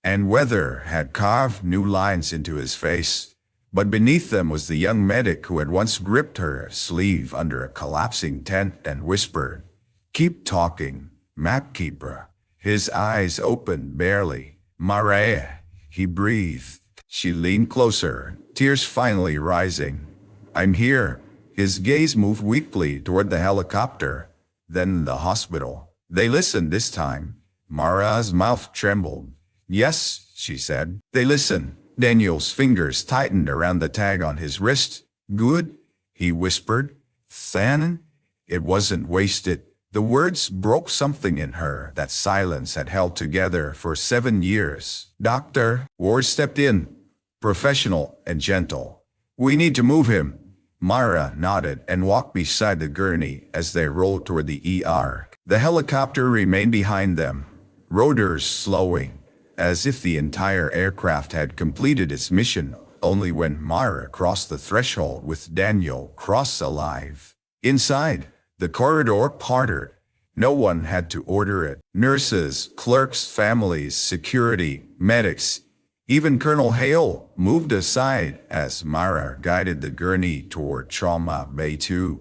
and weather had carved new lines into his face. But beneath them was the young medic who had once gripped her sleeve under a collapsing tent and whispered, "Keep talking, mapkeeper." His eyes opened barely. "Mara," he breathed. She leaned closer, tears finally rising. "I'm here." His gaze moved weakly toward the helicopter, then the hospital. They listened this time. Mara's mouth trembled. "Yes," she said. They listened. Daniel's fingers tightened around the tag on his wrist. "Good," he whispered. "Thanon." It wasn't wasted. The words broke something in her that silence had held together for 7 years. Dr. Ward stepped in, professional and gentle. "We need to move him." Mara nodded and walked beside the gurney as they rolled toward the ER. The helicopter remained behind them, rotors slowing, as if the entire aircraft had completed its mission only when Mara crossed the threshold with Daniel Cross alive. Inside, the corridor parted. No one had to order it. Nurses, clerks, families, security, medics, even Colonel Hale moved aside as Mara guided the gurney toward Trauma Bay 2.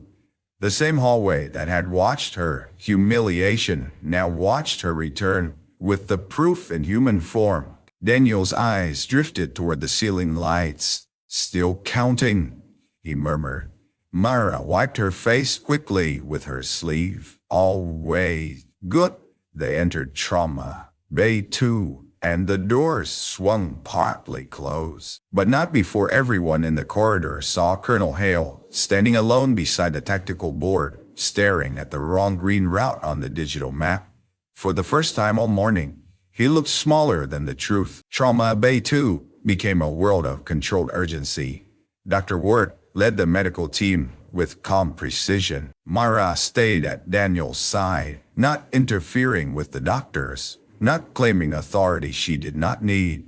The same hallway that had watched her humiliation now watched her return with the proof in human form. Daniel's eyes drifted toward the ceiling lights. "Still counting," he murmured. Mara wiped her face quickly with her sleeve. "Always good." They entered Trauma Bay 2, and the doors swung partly closed. But not before everyone in the corridor saw Colonel Hale standing alone beside the tactical board, staring at the wrong green route on the digital map. For the first time all morning, he looked smaller than the truth. Trauma Bay 2 became a world of controlled urgency. Dr. Ward led the medical team with calm precision. Mara stayed at Daniel's side, not interfering with the doctors, not claiming authority she did not need,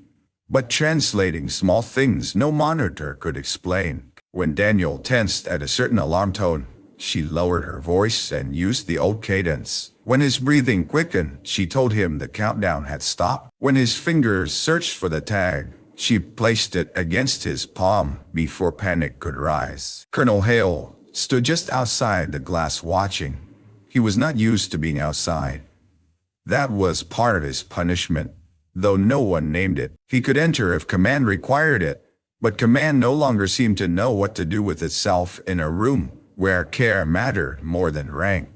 but translating small things no monitor could explain. When Daniel tensed at a certain alarm tone, she lowered her voice and used the old cadence. When his breathing quickened, she told him the countdown had stopped. When his fingers searched for the tag, she placed it against his palm before panic could rise. Colonel Hale stood just outside the glass watching. He was not used to being outside. That was part of his punishment, though no one named it. He could enter if command required it, but command no longer seemed to know what to do with itself in a room where care mattered more than rank.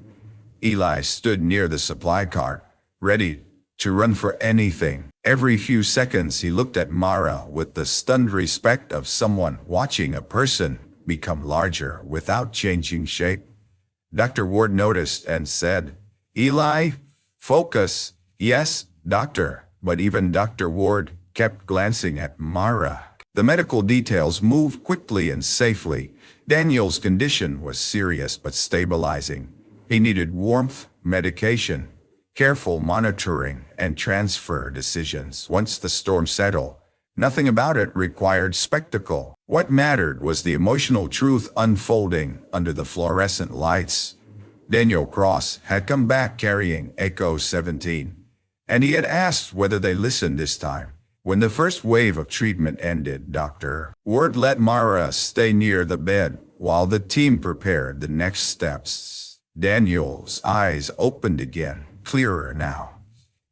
Eli stood near the supply cart, ready to run for anything. Every few seconds he looked at Mara with the stunned respect of someone watching a person become larger without changing shape. Dr. Ward noticed and said, "Eli, focus." "Yes, doctor," but even Dr. Ward kept glancing at Mara. The medical details moved quickly and safely. Daniel's condition was serious but stabilizing. He needed warmth, medication, careful monitoring, and transfer decisions. Once the storm settled, nothing about it required spectacle. What mattered was the emotional truth unfolding under the fluorescent lights. Daniel Cross had come back carrying Echo 17, and he had asked whether they listened this time. When the first wave of treatment ended, Dr. Ward let Mara stay near the bed, while the team prepared the next steps. Daniel's eyes opened again, clearer now.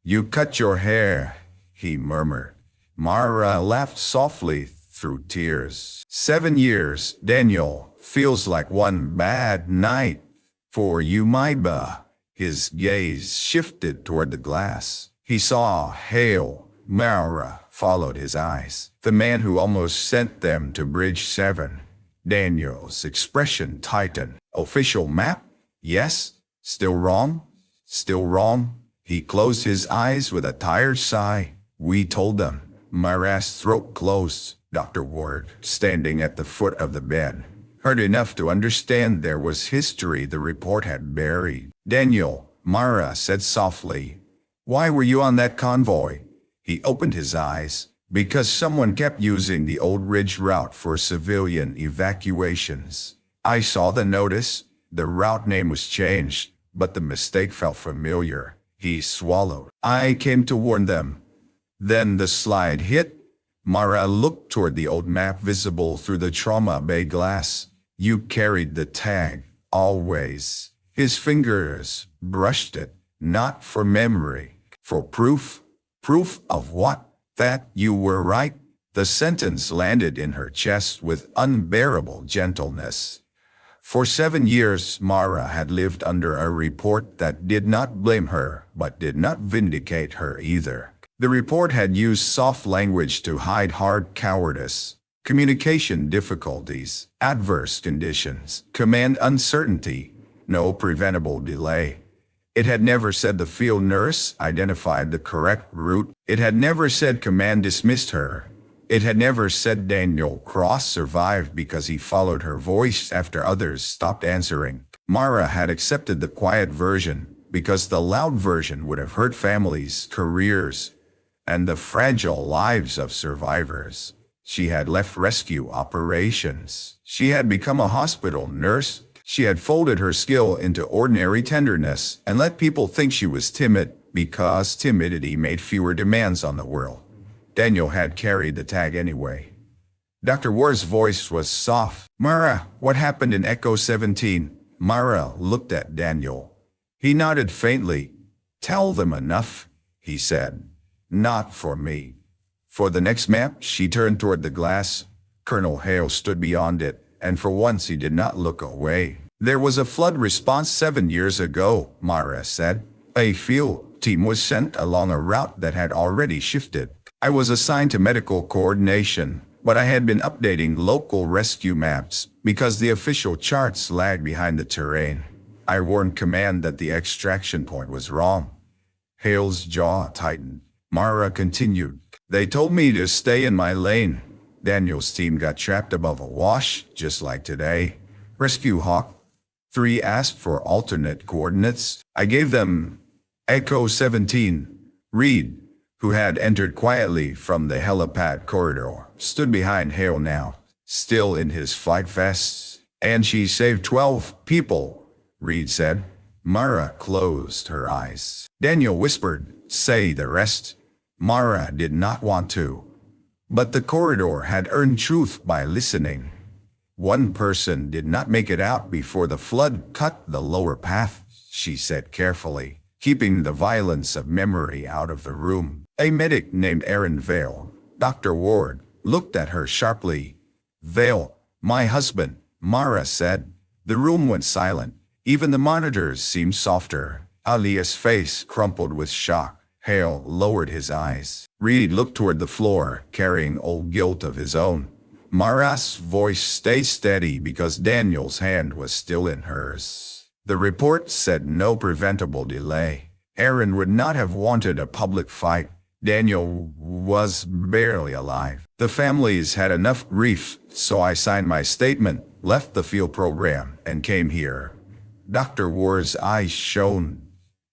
"You cut your hair," he murmured. Mara laughed softly through tears. 7 years, Daniel, feels like one bad night for you, Maiba. His gaze shifted toward the glass. He saw Hale. Mara followed his eyes. The man who almost sent them to Bridge 7. Daniel's expression tightened. "Official map? Yes. Still wrong? Still wrong?" He closed his eyes with a tired sigh. "We told them." Mara's throat closed. Dr. Ward, standing at the foot of the bed, heard enough to understand there was history the report had buried. "Daniel," Mara said softly, "why were you on that convoy?" He opened his eyes. "Because someone kept using the old ridge route for civilian evacuations. I saw the notice. The route name was changed, but the mistake felt familiar." He swallowed. "I came to warn them." Then the slide hit. Mara looked toward the old map visible through the trauma bay glass. "You carried the tag, always." His fingers brushed it. "Not for memory. For proof." "Proof of what?" "That you were right." The sentence landed in her chest with unbearable gentleness. For 7 years, Mara had lived under a report that did not blame her, but did not vindicate her either. The report had used soft language to hide hard cowardice, communication difficulties, adverse conditions, command uncertainty, no preventable delay. It had never said the field nurse identified the correct route. It had never said command dismissed her. It had never said Daniel Cross survived because he followed her voice after others stopped answering. Mara had accepted the quiet version because the loud version would have hurt families, careers, and the fragile lives of survivors. She had left rescue operations. She had become a hospital nurse. She had folded her skill into ordinary tenderness and let people think she was timid because timidity made fewer demands on the world. Daniel had carried the tag anyway. Dr. Ward's voice was soft. "Mara, what happened in Echo 17? Mara looked at Daniel. He nodded faintly. "Tell them enough," he said. "Not for me." For the next map, she turned toward the glass. Colonel Hale stood beyond it, and for once he did not look away. "There was a flood response 7 years ago," Mara said. "A field team was sent along a route that had already shifted. I was assigned to medical coordination, but I had been updating local rescue maps because the official charts lagged behind the terrain. I warned command that the extraction point was wrong." Hale's jaw tightened. Mara continued. "They told me to stay in my lane. Daniel's team got trapped above a wash, just like today. Rescue Hawk 3 asked for alternate coordinates. I gave them Echo 17. Reed, who had entered quietly from the helipad corridor, stood behind Hale now, still in his flight vest. And she saved 12 people," Reed said. Mara closed her eyes. Daniel whispered, "Say the rest." Mara did not want to. But the corridor had earned truth by listening. "One person did not make it out before the flood cut the lower path," she said carefully, keeping the violence of memory out of the room. "A medic named Aaron Vale." Dr. Ward looked at her sharply. "Vale, my husband," Mara said. The room went silent. Even the monitors seemed softer. Alia's face crumpled with shock. Hale lowered his eyes. Reed looked toward the floor, carrying old guilt of his own. Mara's voice stayed steady because Daniel's hand was still in hers. The report said no preventable delay. Aaron would not have wanted a public fight. Daniel was barely alive. The families had enough grief, so I signed my statement, left the field program, and came here. Dr. Ward's eyes shone.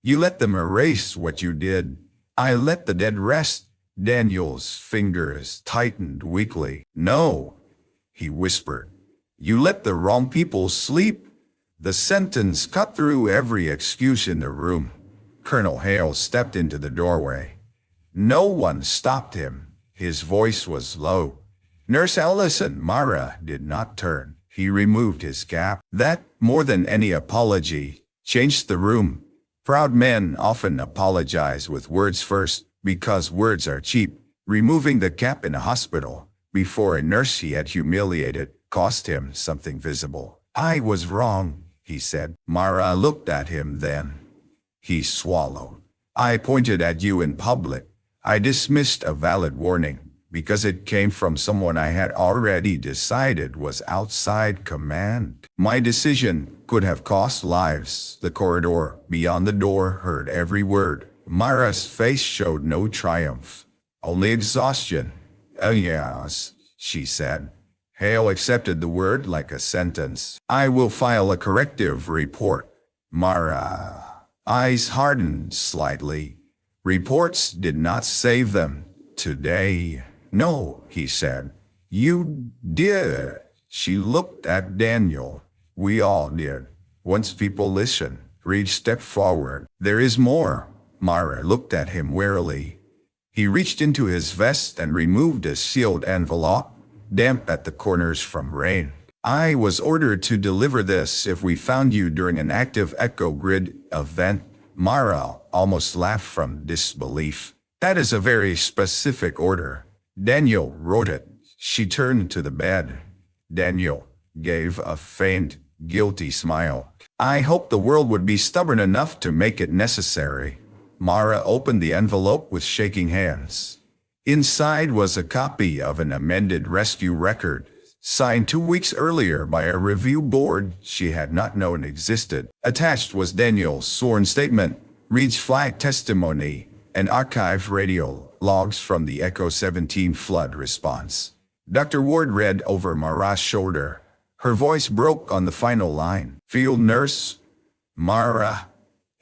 "You let them erase what you did." "I let the dead rest." Daniel's fingers tightened weakly. "No," he whispered. "You let the wrong people sleep." The sentence cut through every excuse in the room. Colonel Hale stepped into the doorway. No one stopped him. His voice was low. "Nurse Ellison." Mara did not turn. He removed his cap. That, more than any apology, changed the room. Proud men often apologize with words first, because words are cheap. Removing the cap in a hospital, before a nurse he had humiliated, cost him something visible. "I was wrong," he said. Mara looked at him then. He swallowed. "I pointed at you in public. I dismissed a valid warning, because it came from someone I had already decided was outside command. My decision could have cost lives." The corridor beyond the door heard every word. Mara's face showed no triumph, only exhaustion. "Yes," she said. Hale accepted the word like a sentence. "I will file a corrective report." Mara's eyes hardened slightly. Reports did not save them today. "No," he said. "You did." She looked at Daniel. "We all did. Once people listen." Reed stepped forward. "There is more." Mara looked at him warily. He reached into his vest and removed a sealed envelope, damp at the corners from rain. "I was ordered to deliver this if we found you during an active echo grid event." Mara almost laughed from disbelief. "That is a very specific order." Daniel wrote it. She turned to the bed. Daniel gave a faint, guilty smile. "I hoped the world would be stubborn enough to make it necessary." Mara opened the envelope with shaking hands. Inside was a copy of an amended rescue record, signed 2 weeks earlier by a review board she had not known existed. Attached was Daniel's sworn statement, Reed's flight testimony, and archived radio logs from the Echo 17 flood response. Dr. Ward read over Mara's shoulder. Her voice broke on the final line. "Field nurse Mara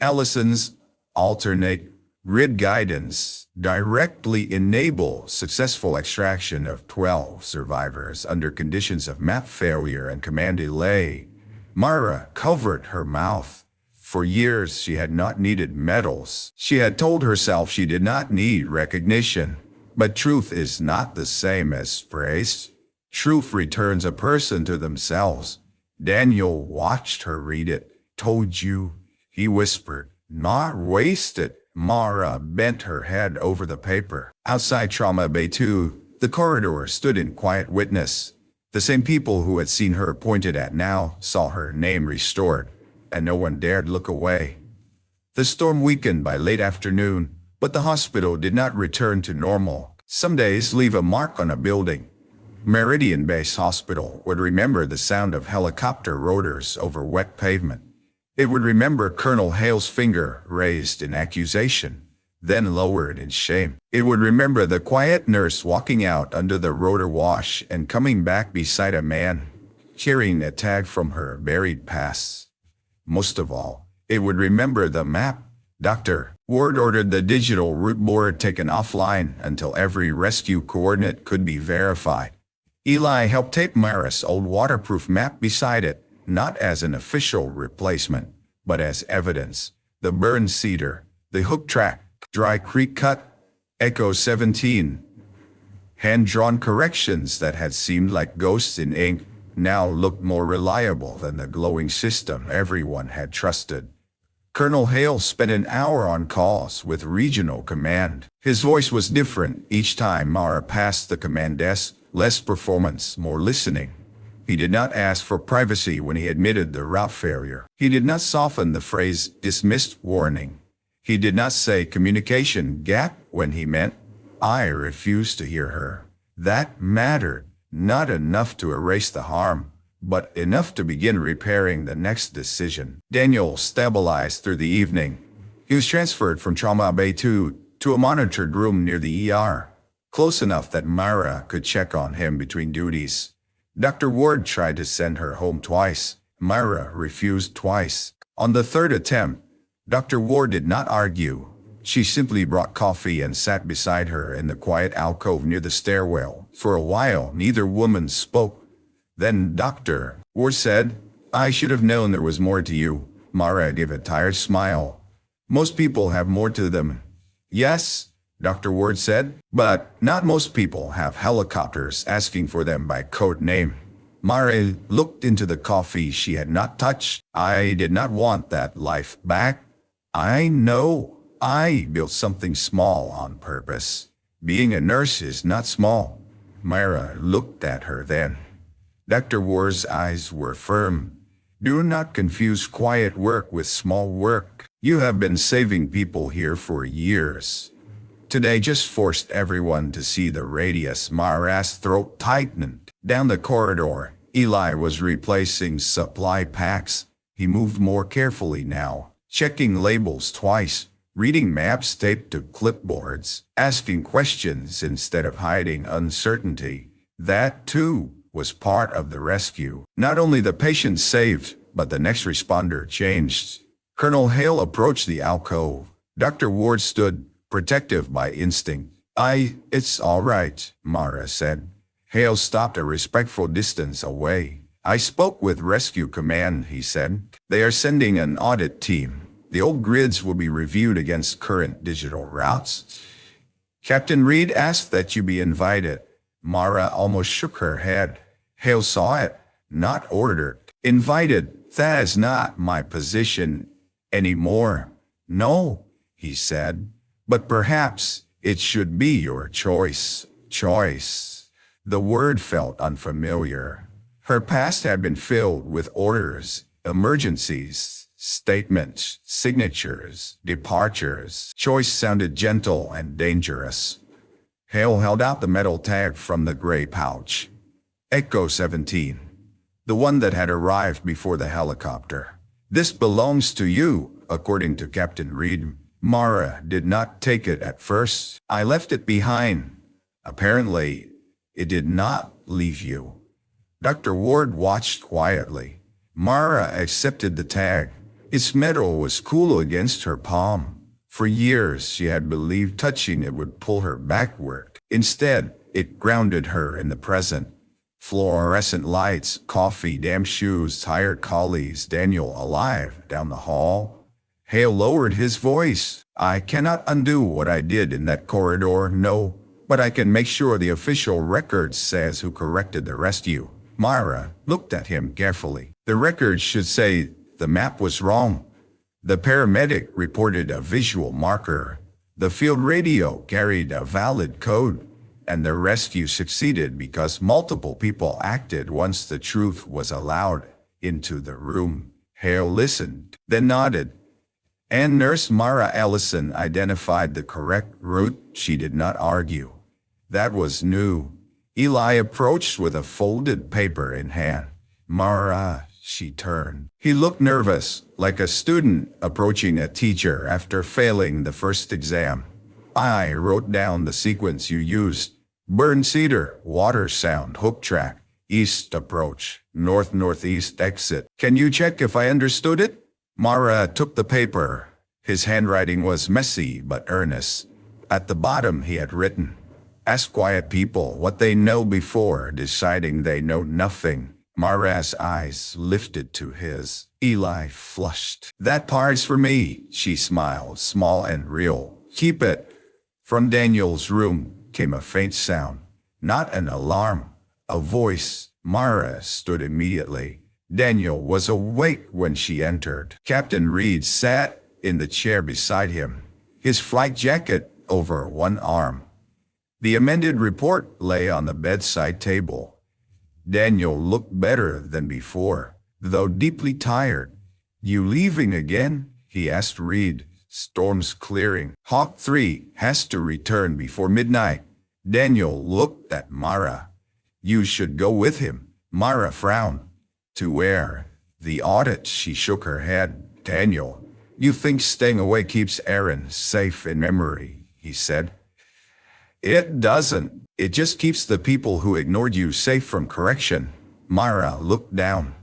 Allison's alternate grid guidance directly enable successful extraction of 12 survivors under conditions of map failure and command delay." Mara covered her mouth. For years she had not needed medals. She had told herself she did not need recognition. But truth is not the same as praise. Truth returns a person to themselves. Daniel watched her read it. "Told you," he whispered. "Not wasted." Mara bent her head over the paper. Outside Trauma Bay 2, the corridor stood in quiet witness. The same people who had seen her pointed at now saw her name restored, and no one dared look away. The storm weakened by late afternoon, but the hospital did not return to normal. Some days leave a mark on a building. Meridian Base Hospital would remember the sound of helicopter rotors over wet pavement. It would remember Colonel Hale's finger raised in accusation, then lowered in shame. It would remember the quiet nurse walking out under the rotor wash and coming back beside a man, carrying a tag from her buried past. Most of all, it would remember the map. Dr. Ward ordered the digital route board taken offline until every rescue coordinate could be verified. Eli helped tape Mara's old waterproof map beside it, not as an official replacement, but as evidence. The burned cedar, the hook track, dry creek cut, Echo 17. Hand-drawn corrections that had seemed like ghosts in ink now looked more reliable than the glowing system everyone had trusted. Colonel Hale spent an hour on calls with regional command. His voice was different each time Mara passed the command desk, less performance, more listening. He did not ask for privacy when he admitted the route failure. He did not soften the phrase dismissed warning. He did not say communication gap when he meant I refused to hear her. That mattered, not enough to erase the harm, but enough to begin repairing the next decision. Daniel stabilized through the evening. He was transferred from Trauma Bay 2 to a monitored room near the ER, close enough that Mara could check on him between duties. Dr. Ward tried to send her home twice. Mara refused twice. On the third attempt, Dr. Ward did not argue. She simply brought coffee and sat beside her in the quiet alcove near the stairwell. For a while, neither woman spoke. Then Dr. Ward said, "I should have known there was more to you." Mara gave a tired smile. "Most people have more to them." "Yes," Dr. Ward said, "but not most people have helicopters asking for them by code name." Mara looked into the coffee she had not touched. I did not want that life back. I know I built something small on purpose. Being a nurse is not small. Myra looked at her then. Dr. Ward's eyes were firm. Do not confuse quiet work with small work. You have been saving people here for years. Today just forced everyone to see the radius. Myra's throat tightened. Down the corridor, Eli was replacing supply packs. He moved more carefully now, checking labels twice, reading maps taped to clipboards, asking questions instead of hiding uncertainty. That, too, was part of the rescue. Not only the patient saved, but the next responder changed. Colonel Hale approached the alcove. Dr. Ward stood, protective by instinct. It's all right, Mara said. Hale stopped a respectful distance away. I spoke with Rescue Command, he said. They are sending an audit team. The old grids will be reviewed against current digital routes. Captain Reed asked that you be invited. Mara almost shook her head. Hale saw it, not ordered. Invited, that is not my position anymore. No, he said, but perhaps it should be your choice. Choice. The word felt unfamiliar. Her past had been filled with orders, emergencies, statements, signatures, departures. Choice sounded gentle and dangerous. Hale held out the metal tag from the gray pouch. Echo 17. The one that had arrived before the helicopter. This belongs to you, according to Captain Reed. Mara did not take it at first. I left it behind. Apparently, it did not leave you. Dr. Ward watched quietly. Mara accepted the tag. Its metal was cool against her palm. For years, she had believed touching it would pull her backward. Instead, it grounded her in the present. Fluorescent lights, coffee, damp shoes, tired colleagues, Daniel alive down the hall. Hale lowered his voice. I cannot undo what I did in that corridor, no, but I can make sure the official record says who corrected the rescue. Myra looked at him carefully. The record should say the map was wrong. The paramedic reported a visual marker. The field radio carried a valid code. And the rescue succeeded because multiple people acted once the truth was allowed into the room. Hale listened, then nodded. And Nurse Mara Ellison identified the correct route. She did not argue. That was new. Eli approached with a folded paper in hand. Mara, she turned. He looked nervous, like a student approaching a teacher after failing the first exam. I wrote down the sequence you used. Burn Cedar, water sound, hook track, east approach, north-northeast exit. Can you check if I understood it? Mara took the paper. His handwriting was messy but earnest. At the bottom he had written, ask quiet people what they know before deciding they know nothing. Mara's eyes lifted to his. Eli flushed. That part's for me, she smiled, small and real. Keep it. From Daniel's room came a faint sound. Not an alarm. A voice. Mara stood immediately. Daniel was awake when she entered. Captain Reed sat in the chair beside him, his flight jacket over one arm. The amended report lay on the bedside table. Daniel looked better than before, though deeply tired. You leaving again? He asked Reed. Storm's clearing. Hawk 3 has to return before midnight. Daniel looked at Mara. You should go with him. Mara frowned. To where? The audit. She shook her head. Daniel, you think staying away keeps Aaron safe in memory, he said. It doesn't. It just keeps the people who ignored you safe from correction. Mara looked down.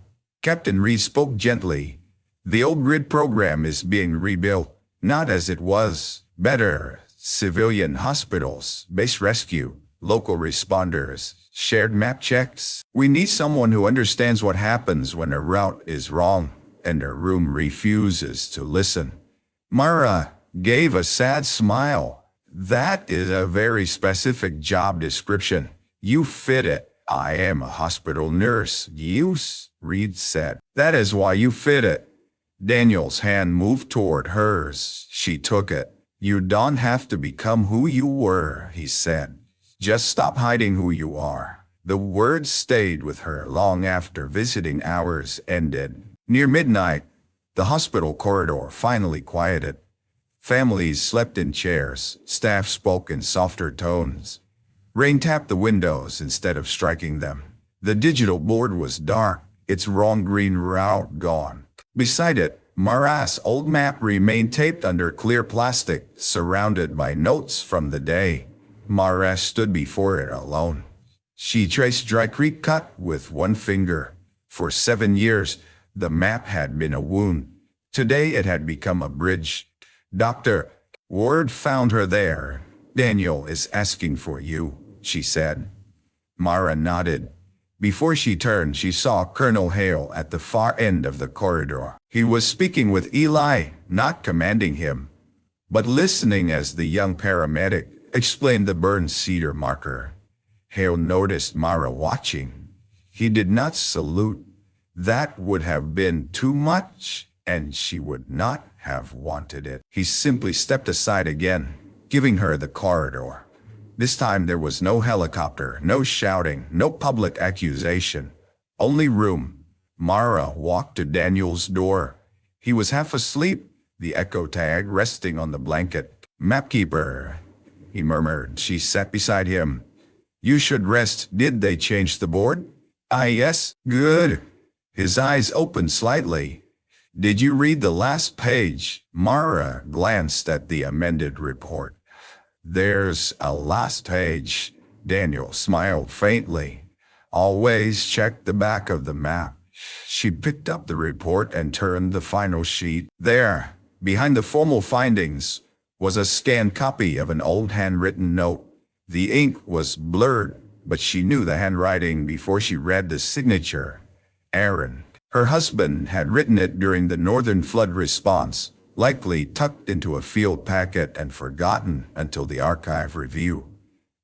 Captain Reed spoke gently. The old grid program is being rebuilt. Not as it was. Better. Civilian hospitals, base rescue, local responders, shared map checks. We need someone who understands what happens when a route is wrong and a room refuses to listen. Mara gave a sad smile. That is a very specific job description. You fit it. I am a hospital nurse, Reed said. That is why you fit it. Daniel's hand moved toward hers. She took it. You don't have to become who you were, he said. Just stop hiding who you are. The words stayed with her long after visiting hours ended. Near midnight, the hospital corridor finally quieted. Families slept in chairs. Staff spoke in softer tones. Rain tapped the windows instead of striking them. The digital board was dark, its wrong green route gone. Beside it, Mara's old map remained taped under clear plastic, surrounded by notes from the day. Mara stood before it alone. She traced Dry Creek Cut with one finger. For 7 years, the map had been a wound. Today it had become a bridge. Dr. Ward found her there. Daniel is asking for you, she said. Mara nodded. Before she turned, she saw Colonel Hale at the far end of the corridor. He was speaking with Eli, not commanding him, but listening as the young paramedic explained the burned cedar marker. Hale noticed Mara watching. He did not salute. That would have been too much, and she would not have wanted it. He simply stepped aside again, giving her the corridor. This time there was no helicopter, no shouting, no public accusation. Only room. Mara walked to Daniel's door. He was half asleep, the echo tag resting on the blanket. Mapkeeper, he murmured. She sat beside him. You should rest. Did they change the board? Yes. Good. His eyes opened slightly. Did you read the last page? Mara glanced at the amended report. There's a last page. Daniel smiled faintly. Always check the back of the map. She picked up the report and turned the final sheet. There, behind the formal findings, was a scanned copy of an old handwritten note. The ink was blurred, but she knew the handwriting before she read the signature. Aaron. Her husband had written it during the northern flood response, likely tucked into a field packet and forgotten until the archive review.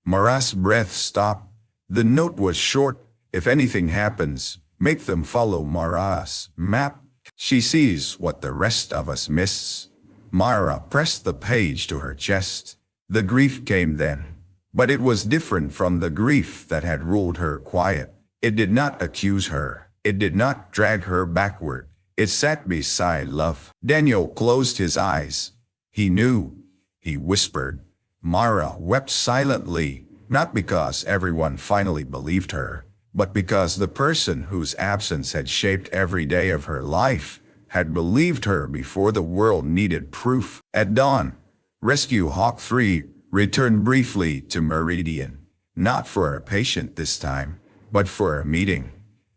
Mara's breath stopped. The note was short. If anything happens, make them follow Mara's map. She sees what the rest of us miss. Mara pressed the page to her chest. The grief came then, but it was different from the grief that had ruled her quiet. It did not accuse her. It did not drag her backward. It sat beside love. Daniel closed his eyes. He knew. He whispered. Mara wept silently, not because everyone finally believed her, but because the person whose absence had shaped every day of her life had believed her before the world needed proof. At dawn, Rescue Hawk 3 returned briefly to Meridian, not for a patient this time, but for a meeting.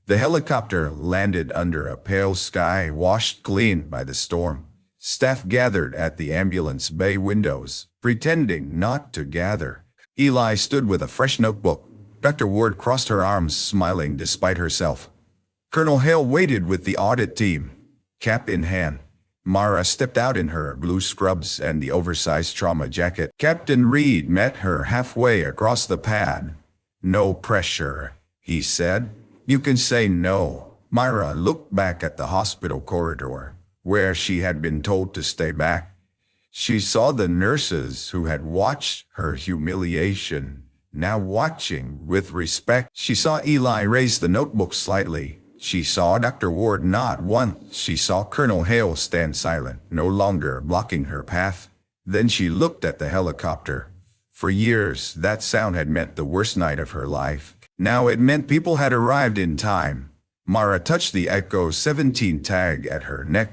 The helicopter landed under a pale sky washed clean by the storm. Staff gathered at the ambulance bay windows, pretending not to gather. Eli stood with a fresh notebook. Dr. Ward crossed her arms, smiling despite herself. Colonel Hale waited with the audit team, cap in hand. Mara stepped out in her blue scrubs and the oversized trauma jacket. Captain Reed met her halfway across the pad. No pressure, he said. You can say no. Mara looked back at the hospital corridor, where she had been told to stay back. She saw the nurses who had watched her humiliation, now watching with respect. She saw Eli raise the notebook slightly. She saw Dr. Ward nod once. She saw Colonel Hale stand silent, no longer blocking her path. Then she looked at the helicopter. For years, that sound had meant the worst night of her life. Now it meant people had arrived in time. Mara touched the Echo 17 tag at her neck.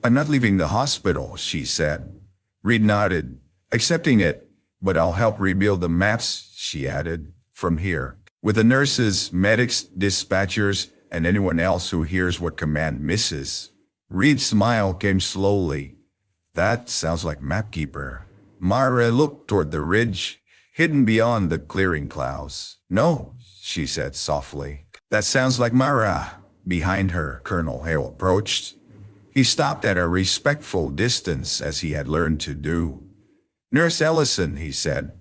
I'm not leaving the hospital, she said. Reed nodded, accepting it. But I'll help rebuild the maps, she added, from here. With the nurses, medics, dispatchers, and anyone else who hears what command misses. Reed's smile came slowly. That sounds like Mapkeeper. Mara looked toward the ridge, hidden beyond the clearing clouds. No, she said softly. That sounds like Mara. Behind her, Colonel Hale approached. He stopped at a respectful distance as he had learned to do. Nurse Ellison, he said.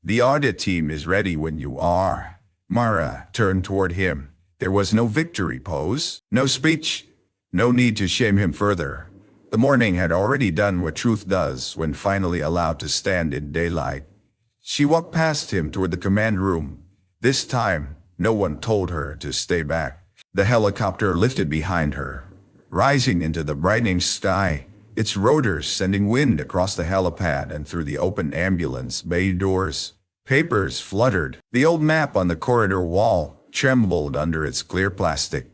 The audit team is ready when you are. Mara turned toward him. There was no victory pose, no speech, no need to shame him further. The morning had already done what truth does when finally allowed to stand in daylight. She walked past him toward the command room. This time, no one told her to stay back. The helicopter lifted behind her, rising into the brightening sky, its rotors sending wind across the helipad and through the open ambulance bay doors. Papers fluttered. The old map on the corridor wall trembled under its clear plastic.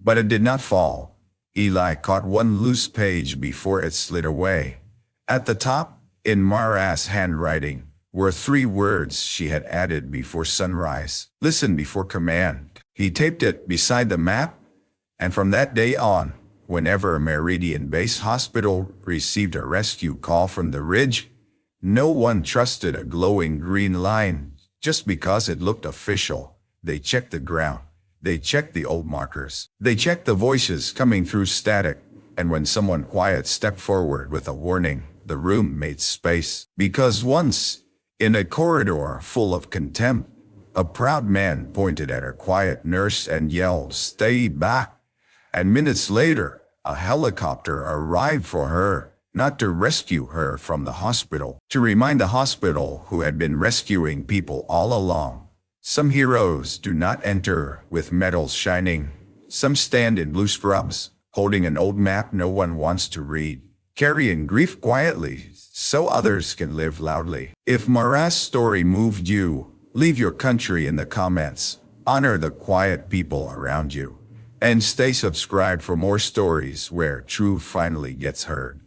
But it did not fall. Eli caught one loose page before it slid away. At the top, in Mara's handwriting, were 3 words she had added before sunrise. Listen before command. He taped it beside the map, and from that day on, whenever Meridian Base Hospital received a rescue call from the ridge, no one trusted a glowing green line just because it looked official. They checked the ground. They checked the old markers. They checked the voices coming through static. And when someone quiet stepped forward with a warning, the room made space. Because once, in a corridor full of contempt, a proud man pointed at a quiet nurse and yelled, "Stay back!" And minutes later, a helicopter arrived for her, not to rescue her from the hospital, to remind the hospital who had been rescuing people all along. Some heroes do not enter with medals shining. Some stand in blue scrubs, holding an old map no one wants to read, carrying grief quietly so others can live loudly. If Mara's story moved you, leave your country in the comments. Honor the quiet people around you. And stay subscribed for more stories where truth finally gets heard.